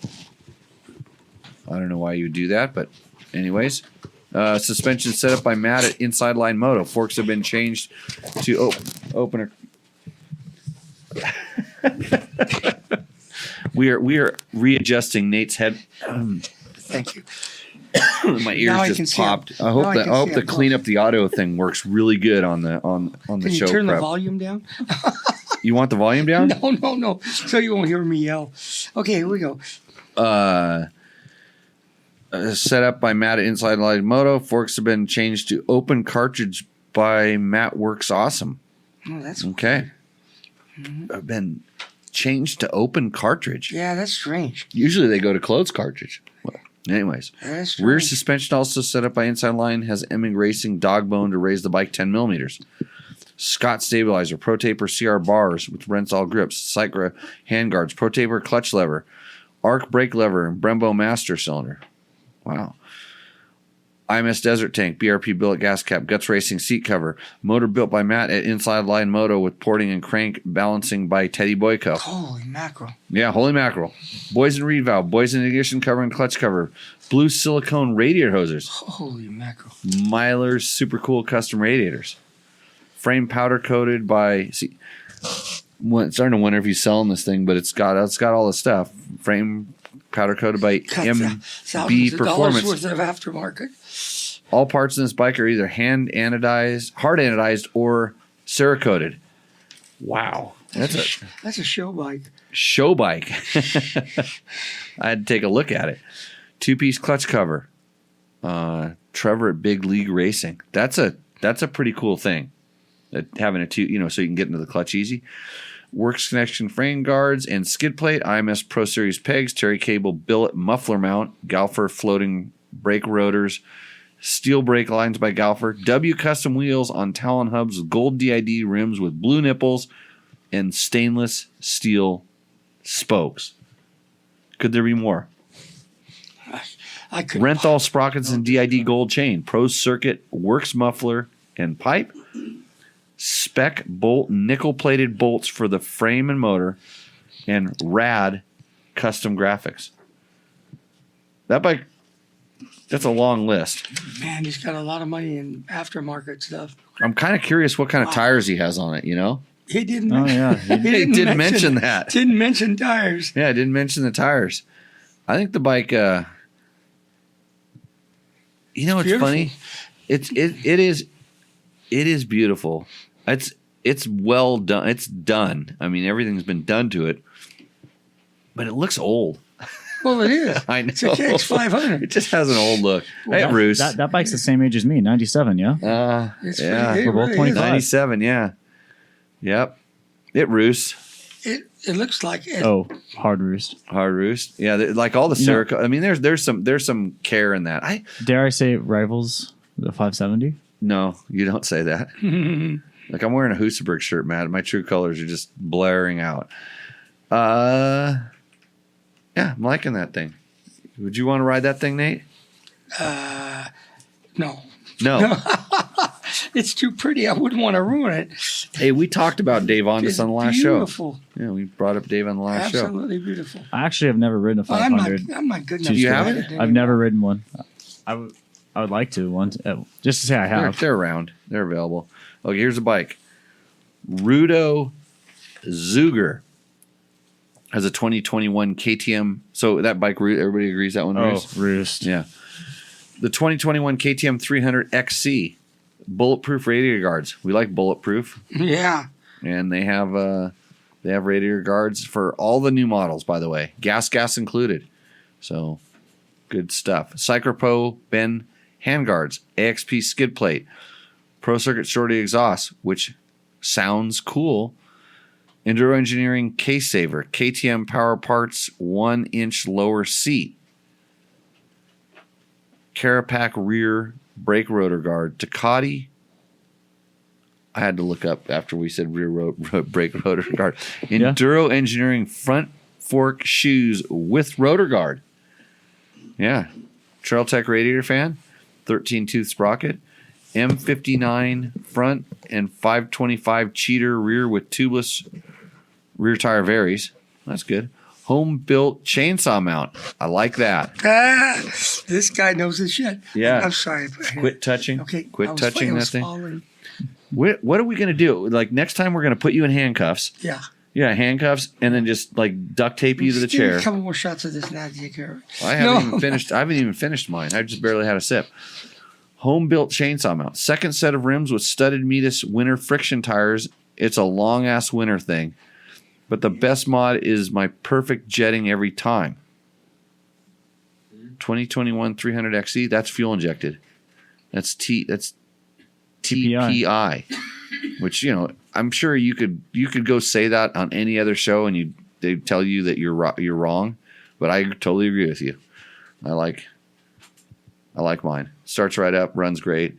I don't know why you would do that, but anyways. Suspension set up by Matt at Inside Line Moto. Forks have been changed to open. We are readjusting Nate's head. Thank you. My ears just popped. I hope the clean up the audio thing works really good on the Can you show turn prep. the volume down? You want the volume down? No. So you won't hear me yell. Okay, here we go. Set up by Matt at Inside Line Moto. Forks have been changed to open cartridge by Matt Works Awesome. Oh, that's Okay. Have been changed to open cartridge. Yeah, that's strange. Usually they go to closed cartridge. Well, anyways. That's strange. Rear suspension also set up by Inside Line has Emig Racing dog bone to raise the bike 10 millimeters. Scott stabilizer, Pro Taper CR bars with Renthal grips, Cycra handguards, Pro Taper clutch lever, Arc brake lever, and Brembo master cylinder. Wow. IMS Desert Tank, BRP billet gas cap, Guts Racing seat cover, motor built by Matt at Inside Line Moto with porting and crank balancing by Teddy Boyko. Holy mackerel. Yeah, holy mackerel. Boysen reed valve, Boysen ignition cover and clutch cover, blue silicone radiator hosers, Holy mackerel. Myler's super cool custom radiators. Frame powder coated by, starting to wonder if he's selling this thing, but it's got all the stuff. Frame powder coated by MB Thousands of dollars Performance. worth of aftermarket. All parts in this bike are either hard anodized, or Cerakoted. Wow. That's show bike. I had to take a look at it. 2-piece clutch cover. Trevor at Big League Racing. That's a pretty cool thing. Having so you can get into the clutch easy. Works connection frame guards and skid plate. IMS Pro Series pegs. Terry Cable billet muffler mount. Galfer floating brake rotors. Steel brake lines by Galfer. W custom wheels on Talon hubs with gold DID rims with blue nipples and stainless steel spokes. Could there be more? I could. Renthal sprockets and DID gold chain. Pro Circuit works muffler and pipe. Spec bolt nickel plated bolts for the frame and motor. And rad custom graphics. That bike, that's a long list. Man, he's got a lot of money in aftermarket stuff. I'm kind of curious what kind of tires he has on it, He didn't. Oh, yeah. He didn't mention that. Didn't mention tires. Yeah, I didn't mention the tires. I think the bike, it's beautiful. funny. It is beautiful. It's well done. It's done. I mean, everything's been done to it, but it looks old. Well, it is. I know. It's a KX500. It just has an old look. Hey, Bruce. That bike's the same age as me, 97, yeah? It's yeah. pretty, We're both 25. 97, yeah. Yep. It roosts. It looks like it. Oh, hard roost. Hard roost. Yeah, like all the Cerakote. I mean, there's some care in that. Dare I say it rivals the 570? No, you don't say that. Like I'm wearing a Husaberg shirt, Matt. My true colors are just blaring out. Yeah, I'm liking that thing. Would you want to ride that thing, Nate? No. No. It's too pretty. I wouldn't want to ruin it. Hey, we talked about Dave Ondas It's on the last beautiful. show. Yeah, we brought up Dave on the last show. Absolutely beautiful. I actually have never ridden a Well, I'm 500. not good enough. You to haven't? ride it I've anymore. never ridden one. I would like to once, just to say I They're, have. they're around. They're available. Okay, here's a bike. Rudo Zuger has a 2021 KTM. So that bike, everybody agrees that one roost? Roost. Yeah. The 2021 KTM 300 XC. Bulletproof radiator guards. We like bulletproof. Yeah. And they have They have radiator guards for all the new models, by the way. Gas included. So, good stuff. Cycropro Ben handguards, AXP skid plate, Pro Circuit Shorty exhaust, which sounds cool. Enduro Engineering case saver, KTM Power Parts 1-inch lower seat, Carapac rear brake rotor guard, Ducati. I had to look up after we said rear brake rotor guard. Enduro Engineering front fork shoes with rotor guard. Yeah. Trail Tech radiator fan, 13-tooth sprocket, M59 front and 525 cheater rear with tubeless rear tire varies. That's good. Home built chainsaw mount. I like that. This guy knows his shit. Yeah. I'm sorry. Quit touching. Okay. Quit touching that thing. Falling. What are we going to do? Like next time we're going to put you in handcuffs. Yeah. Yeah, handcuffs, and then just like duct tape you to the Just give me chair. a couple more shots of this now to take care of it. I haven't even finished mine. I just barely had a sip. Home built chainsaw mount. Second set of rims with studded Metis winter friction tires. It's a long ass winter thing. But the best mod is my perfect jetting every time. 2021 300XE, that's fuel injected. That's TPI. Which, you know, I'm sure you could go say that on any other show and they'd tell you that you're wrong, but I totally agree with you. I like mine. Starts right up, runs great.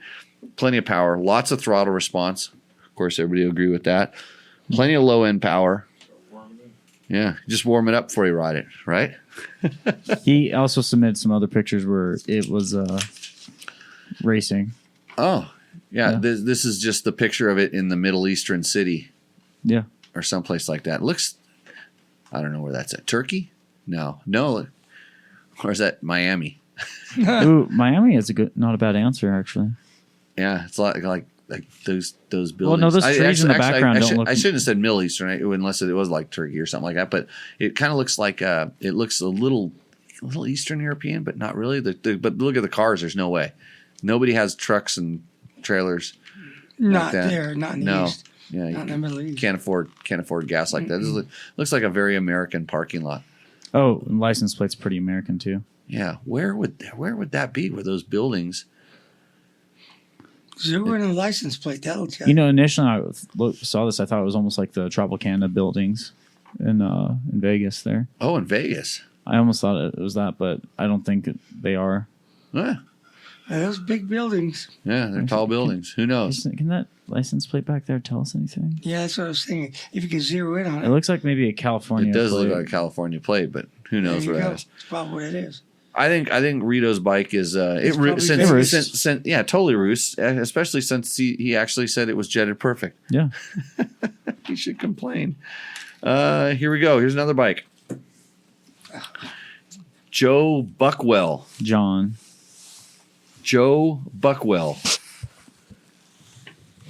Plenty of power, lots of throttle response. Of course, everybody will agree with that. Plenty of low end power. Yeah, just warm it up before you ride it, right? He also submitted some other pictures where it was racing. Oh, yeah. This is just the picture of it in the Middle Eastern city. Yeah. Or someplace like that. It looks, I don't know where that's at. Turkey? No. Or is that Miami? Ooh, Miami is not a bad answer, actually. Yeah, it's like those buildings. Well, no, those trees in the background don't look. I shouldn't have said Middle Eastern unless it was like Turkey or something like that. But it kind of looks like it looks a little Eastern European, but not really. But look at the cars. There's no way. Nobody has trucks and trailers. Not like that. there. Not in the East. Yeah, not in the Middle East. Can't afford gas like that. This looks like a very American parking lot. Oh, and license plate's pretty American too. Yeah, where would that be? Where those buildings? Zero in a license plate. That'll tell you. Initially I saw this, I thought it was almost like the Tropicana buildings in Vegas there. Oh, in Vegas. I almost thought it was that, but I don't think they are. Yeah. Those big buildings. Yeah, they're tall buildings. Who knows? Can that license plate back there tell us anything? Yeah, that's what I was thinking. If you could zero in on it. It looks like maybe a California It does plate. look like a California plate, but who knows what that is. That's probably what it is. I think Rito's bike is totally Roos, especially since he actually said it was jetted perfect. Yeah. He should complain. Here we go. Here's another bike. Joe Buckwell. Joe Buckwell.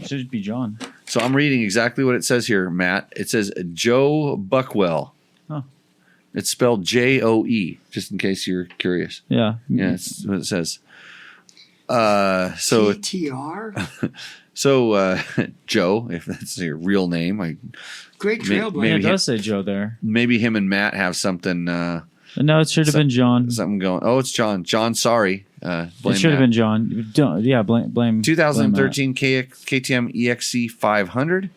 Should be John. So I'm reading exactly what it says here, Matt. It says Joe Buckwell. Huh. It's spelled Joe, just in case you're curious. Yeah. Yeah, that's what it says. So TR? So Joe, if that's your real name, great trail bike. Yeah, it does say Joe there. Maybe him and Matt have something. No, it should have been John. Something going. Oh, it's John. John, sorry. It should have been John. Blame. 2013 KTM EXC 500,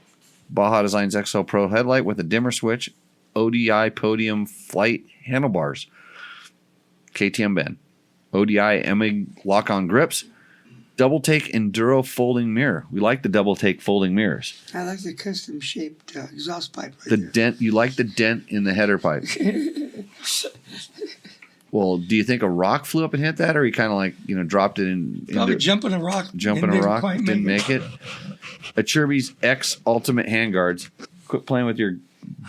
Baja Designs XL Pro headlight with a dimmer switch, ODI podium flight handlebars, KTM bend, ODI Emig lock-on grips, double take enduro folding mirror. We like the double take folding mirrors. I like the custom shaped exhaust pipe. The dent. You like the dent in the header pipe. Well, do you think a rock flew up and hit that, or he kind of like dropped it in? Probably jumping a rock. Didn't make it. A Chirby's X Ultimate handguards. Quit playing with your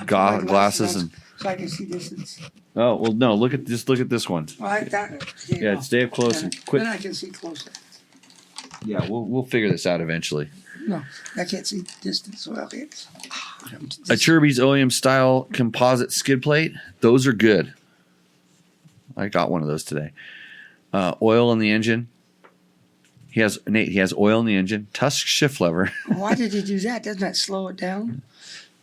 glasses and. So I can see distance. Oh well, no. Look at this one. Well, Stay up close and quit. Then I can see closer. Yeah, we'll figure this out eventually. No, I can't see distance. Well, it's a Chirby's OEM style composite skid plate. Those are good. I got one of those today. Oil in the engine. He has oil in the engine. Tusk shift lever. Why did he do that? Doesn't that slow it down?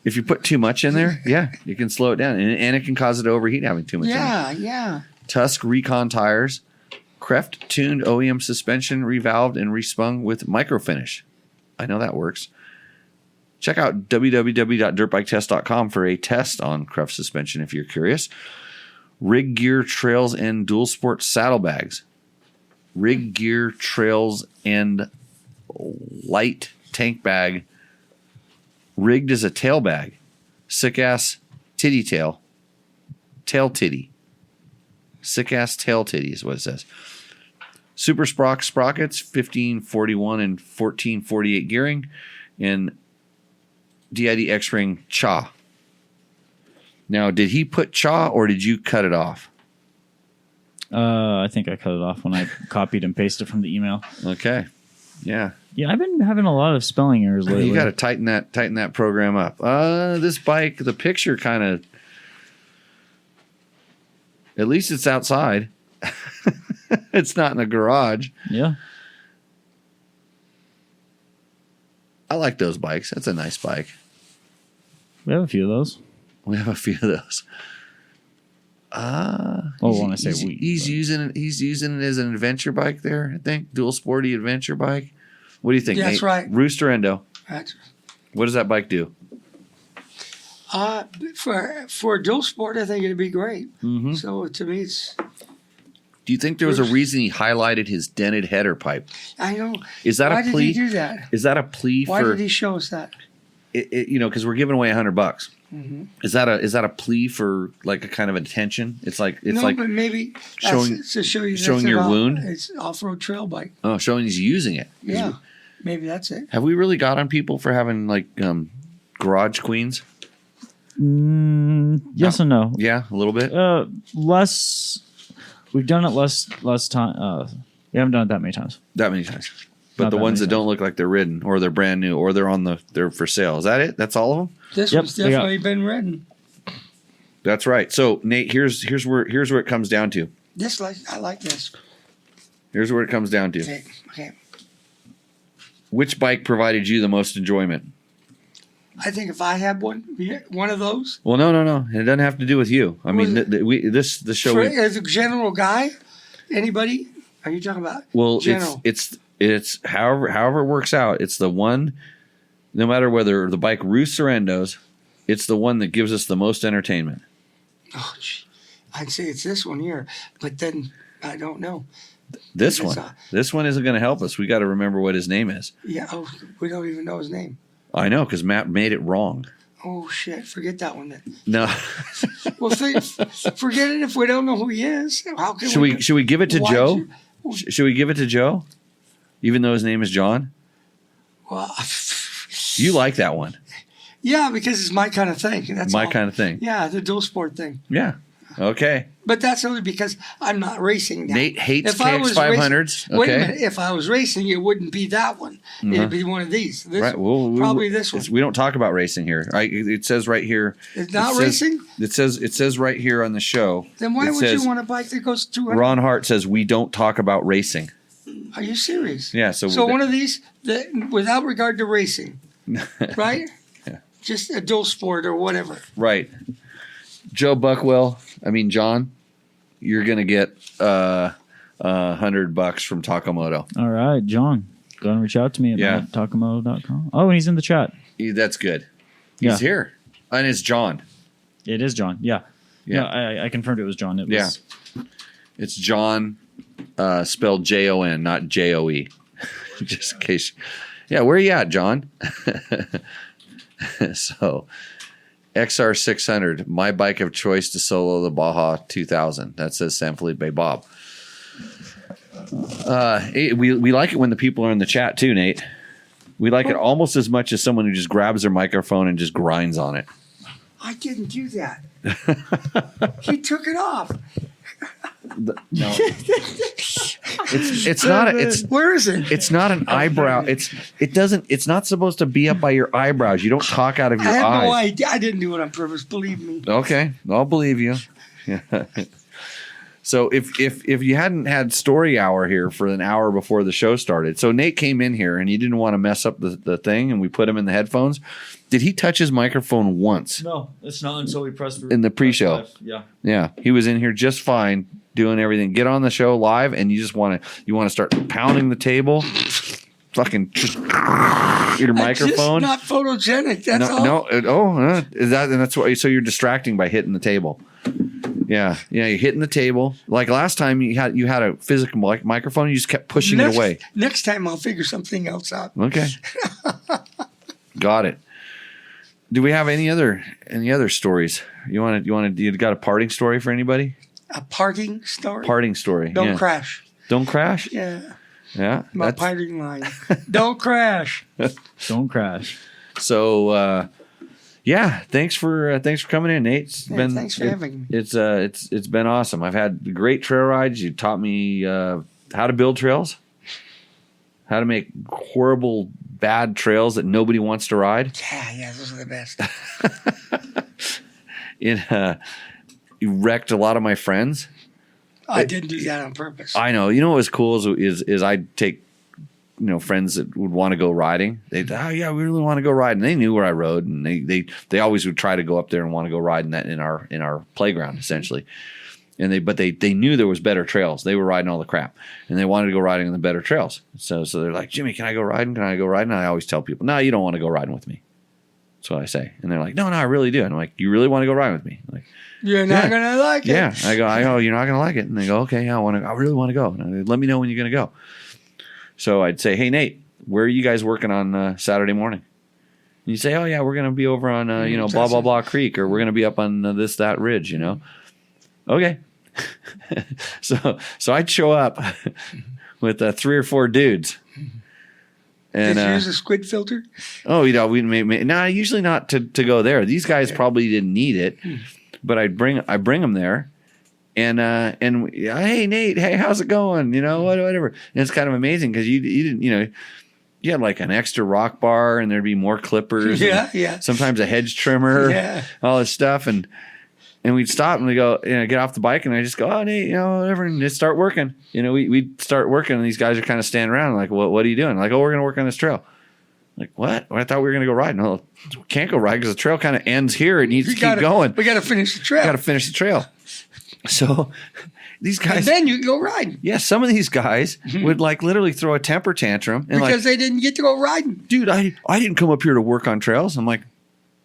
If you put too much in there, yeah, you can slow it down, and it can cause it to overheat having too much. Yeah, yeah. Tusk Recon tires, Kreft tuned OEM suspension, revalved and respun with microfinish. I know that works. Check out www.dirtbiketest.com for a test on Kreft suspension if you're curious. Rig Gear Trails and Dual Sport saddlebags. Rig Gear Trails and light tank bag. Rigged as a tail bag. Sick ass titty tail. Tail titty. Sick ass tail titty is what it says. Super sprockets, 1541 and 1448 gearing. And DID X-Ring Cha. Now, did he put Cha or did you cut it off? I think I cut it off when I copied and pasted from the email. Okay. Yeah. Yeah, I've been having a lot of spelling errors lately. You got to tighten that program up. This bike, the picture kind of, at least it's outside. It's not in a garage. Yeah. I like those bikes. That's a nice bike. We have a few of those. We have a few of those. When I say we, he's using it. He's using it as an adventure bike there. I think dual sporty adventure bike. What do you think? That's Nate? right. Rooster Endo. That's, What does that bike do? for dual sport, I think it'd be great. Mm-hmm. So to me, it's. Do you think there was a reason he highlighted his dented header pipe? I know. Is that Why a plea? did he do that? Is that a plea Why for? did he show us that? Because we're giving away $100. Mm-hmm. Is that a plea for like a kind of attention? It's like But maybe showing- that's to show you showing that's your an wound? It's off-road trail bike. showing he's using it. Yeah, maybe that's it. Have we really got on people for having like garage queens? Yes and no. Yeah, a little bit. Less. We've done it less time. We haven't done it that many times. That many times. But Not the that ones many that don't look like they're ridden or they're brand new or they're for sale. Is that it? That's all of them? This Yep, one's they got- definitely been ridden. That's right. So Nate, here's where it comes down to. I like this. Here's where it comes down to. Okay. Which bike provided you the most enjoyment? I think if I had one of those, Well, no. It doesn't have to do with you. I mean, Was the show. as a general guy, anybody? Are you talking about? Well, general. it's however it works out. It's the one, no matter whether the bike roosts or endos, it's the one that gives us the most entertainment. Oh, gee. I'd say it's this one here, but then I don't know. This It's one isn't going to help us. We got to remember what his name is. Yeah. Oh, we don't even know his name. I know because Matt made it wrong. Oh shit! Forget that one then. No, Well, forget it if we don't know who he is. How can should we give it to Why Joe? Should we give it to Joe, even though his name is John? Well, You like that one? yeah, because it's my kind of thing. That's My all. kind of thing. Yeah, the dual sport thing. Yeah. Okay. But that's only because I'm not racing now. Nate hates If I was KX500s. Wait a Okay. minute. If I was racing, it wouldn't be that one. It'd be one of these. This, Right. Well, probably this one. We don't talk about racing here. It says right here. It's not it says- racing? It says right here on the show. Then why it would says, you want a bike that goes 200? Ron Hart says we don't talk about racing. Are you serious? Yeah. So one of these, that, without regard to racing, right? Yeah. Just a dual sport or whatever. right. John, you're gonna get $100 from Takamoto. All right, John. Go and reach out to me at takamoto.com. Oh, and he's in the chat. That's good. He's Yeah. here, and it's John. It is John. Yeah. Yeah. I confirmed it was John. It was, Yeah. It's John, spelled Jon, not Joe. Just in case. Yeah, where are you at, John? So, XR600, my bike of choice to solo the Baja 2000. That says San Felipe Bob. We like it when the people are in the chat too, Nate. We like it almost as much as someone who just grabs their microphone and just grinds on it. I didn't do that. He took it off. No, it's not. Where is it? It's not an eyebrow. It's not supposed to be up by your eyebrows. You don't talk out of your I have no eyes. idea. I didn't do it on purpose. Believe me. Okay, I'll believe you. So if you hadn't had story hour here for an hour before the show started, so Nate came in here and he didn't want to mess up the thing, and we put him in the headphones. Did he touch his microphone once? No, it's not until we press in the pre-show. press live. Yeah. Yeah, he was in here just fine, doing everything. Get on the show live, and you just want to start pounding the table, fucking just your microphone. Just not photogenic. That's all. No. Is that, and that's why. So you're distracting by hitting the table. Yeah. You're hitting the table. Like last time, you had a physical microphone. You just kept pushing it away. Next time, I'll figure something else out. Okay. Got it. Do we have any other stories? You got a parting story for anybody? A parting story? Parting story. Don't crash. Don't crash? Yeah. Yeah. My parting line. Don't crash. Don't crash. So thanks for coming in, Nate. Thanks for having me. It's been awesome. I've had great trail rides. You taught me how to build trails, how to make horrible bad trails that nobody wants to ride. Yeah, those are the best. You wrecked a lot of my friends. I didn't do that on purpose. I know. You know what was cool is I'd take friends that would want to go riding. They'd we really want to go ride, and they knew where I rode, and they always would try to go up there and want to go ride in our playground essentially. And they knew there was better trails. They were riding all the crap, and they wanted to go riding on the better trails. So they're like, Jimmy, can I go riding? Can I go riding? And I always tell people, no, you don't want to go riding with me. That's what I say. And they're like, no, I really do. And I'm like, you really want to go riding with me? I'm like, you're not gonna like it. Yeah. I go, you're not gonna like it. And they go, okay, I really want to go. And let me know when you're gonna go. So I'd say, hey, Nate, where are you guys working on Saturday morning? And you say, oh yeah, we're gonna be over on blah blah blah creek, or we're gonna be up on that ridge. Okay. So I'd show up with 3 or 4 dudes. And did you use a squid filter? Oh, usually not to go there. These guys probably didn't need it, but I bring them there, and hey Nate, hey, how's it going? Whatever. And it's kind of amazing because you didn't you had like an extra rock bar, and there'd be more clippers. Yeah. Sometimes a hedge trimmer. All this stuff, and we'd stop and we go, get off the bike, and I just go, oh Nate, whatever, and just start working. We'd start working, and these guys are kind of standing around like, what are you doing? Like, oh, we're gonna work on this trail. Like, what? I thought we were gonna go ride. No, we can't go ride because the trail kind of ends here. It needs to keep going. We gotta finish the trail. So these guys, and then you can go riding. Yeah, some of these guys would like literally throw a temper tantrum because they didn't get to go riding. Dude, I didn't come up here to work on trails. I'm like,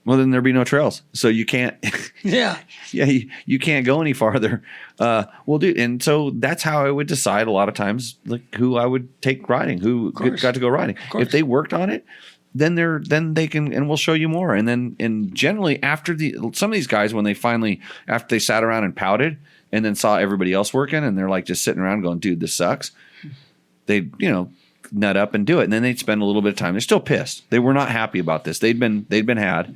well, then there'd be no trails, so you can't. You can't go any farther. Well, dude, and so that's how I would decide a lot of times, like who I would take riding, who got to go riding. If they worked on it, then they can, and we'll show you more. And generally after some of these guys, when after they sat around and pouted, and then saw everybody else working, and they're like just sitting around going, dude, this sucks. They'd nut up and do it, and then they'd spend a little bit of time. They're still pissed. They were not happy about this. They'd been had.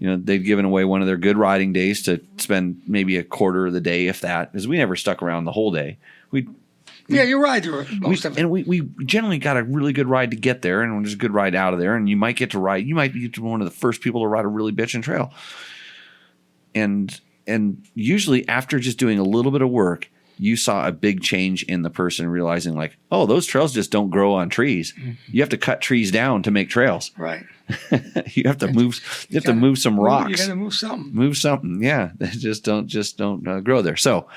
They'd given away one of their good riding days to spend maybe a quarter of the day, if that, because we never stuck around the whole day. You ride through most of it. And we generally got a really good ride to get there, and just a good ride out of there. And you might get one of the first people to ride a really bitchin' trail. And usually after just doing a little bit of work, you saw a big change in the person realizing like, oh, those trails just don't grow on trees. You have to cut trees down to make trails. Right. You have to move some rocks. You got to move something. Move something. Yeah. They just don't grow there. So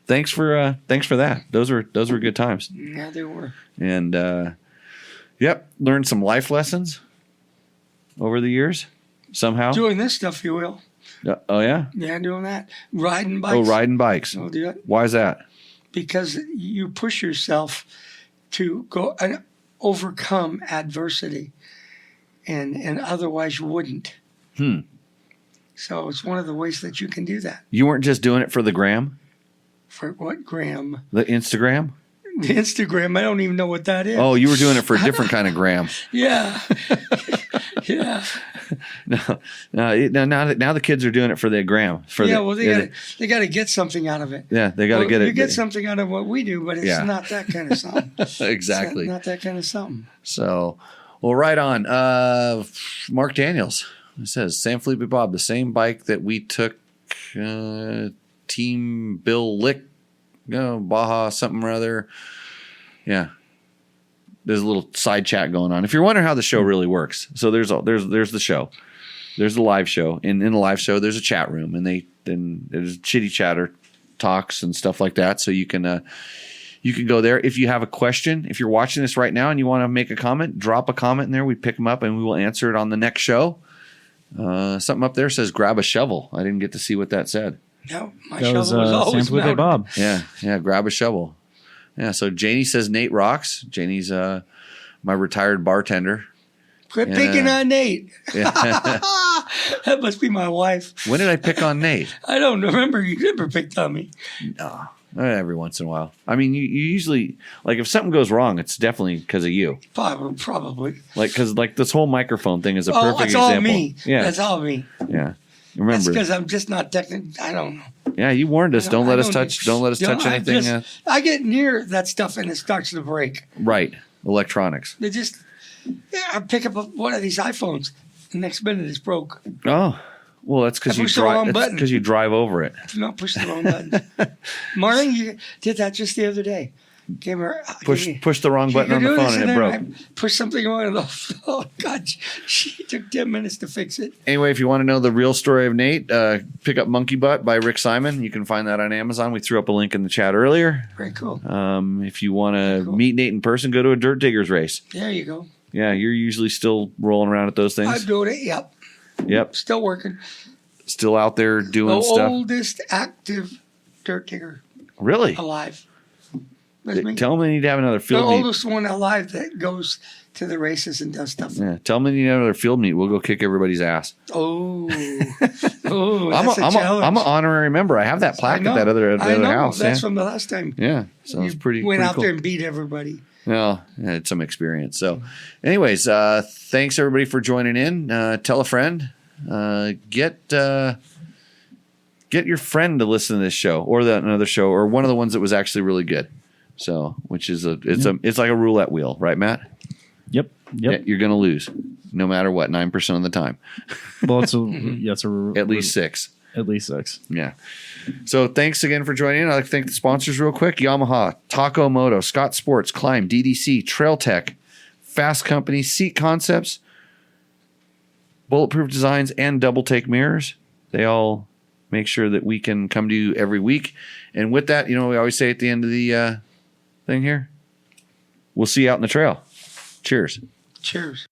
thanks for that. Those were good times. Yeah, they were. And learned some life lessons over the years somehow. Doing this stuff, you will. Oh yeah. Yeah, doing that. Riding bikes. Oh, riding bikes. I'll do it. Why is that? Because you push yourself to go and overcome adversity, and otherwise you wouldn't. So it's one of the ways that you can do that. You weren't just doing it for the gram? For what gram? The Instagram? The Instagram. I don't even know what that is. Oh, you were doing it for a different kind of gram. Yeah. Yeah. Now the kids are doing it for the gram. They got to get something out of it. Yeah, they got to get it. You get something out of what we do, but it's not that kind of something. Exactly. It's not that kind of something. So, well, right on. Mark Daniels. It says, San Felipe Bob, the same bike that we took Team Bill Lick, Baja something or other. Yeah. There's a little side chat going on. If you're wondering how the show really works, so there's the show. There's a live show, and in the live show, there's a chat room, and then there's chitty chatter talks and stuff like that. So you can go there. If you have a question, if you're watching this right now and you want to make a comment, drop a comment in there. We pick them up and we will answer it on the next show. Something up there says grab a shovel. I didn't get to see what that said. No, my That shovel was was always sample with mounted. Bob. Yeah, grab a shovel. Yeah, so Janie says Nate rocks. Janie's my retired bartender. Quit picking on Nate. Yeah. That must be my wife. When did I pick on Nate? I don't remember. You never picked on me. No, every once in a while. I mean, you usually, like, if something goes wrong, it's definitely because of you. Probably. Like, because like this whole microphone thing is a perfect that's example. all me. Yeah, That's all me. yeah. That's Remember? because I'm just not technical. I don't know. Yeah, you warned us. Don't let us touch anything. I get near that stuff and it starts to break. Right, electronics. They just, I pick up one of these iPhones. The next minute it's broke. Oh, well, that's because I you pushed the wrong drive. button. Because you drive over it. Do not push the wrong button. Marlene, you did that just the other day. Came here. Push the wrong button on the phone and it broke. I pushed something on the oh God, she took 10 minutes to fix it. Anyway, if you want to know the real story of Nate, pick up Monkey Butt by Rick Simon. You can find that on Amazon. We threw up a link in the chat earlier. Very cool. If you want to meet Nate in person, go to a Dirt Diggers race. There you go. Yeah, you're usually still rolling around at those things. I'm doing it. Yep. Yep. Still working. Still out there doing The stuff. oldest active dirt digger Really? alive. That's me. Tell them they need to have another The field meet. oldest one alive that goes to the races and does stuff. Yeah, tell them they need to have another field meet. We'll go kick everybody's ass. Oh, that's a I'm challenge. an honorary member. I have that plaque I know. at that other I know. house. That's yeah. from the last time. Yeah, so it's You pretty. went pretty out cool. there and beat everybody. Well, I had some experience. So, anyways, thanks everybody for joining in. Tell a friend. Get your friend to listen to this show or another show or one of the ones that was actually really good. So, which is it's like a roulette wheel, right, Matt? Yep. Yeah, you're gonna lose, no matter what, 9% of the time. Well, it's a At least 6. At least 6. Yeah. So thanks again for joining in. I'd like to thank the sponsors real quick. Yamaha, Taco Moto, Scott Sports, Climb, DDC, Trail Tech, Fasst Company, Seat Concepts, Bulletproof Designs, and Double Take Mirrors. They all make sure that we can come to you every week. And with that, we always say at the end of the thing here, we'll see you out in the trail. Cheers. Cheers.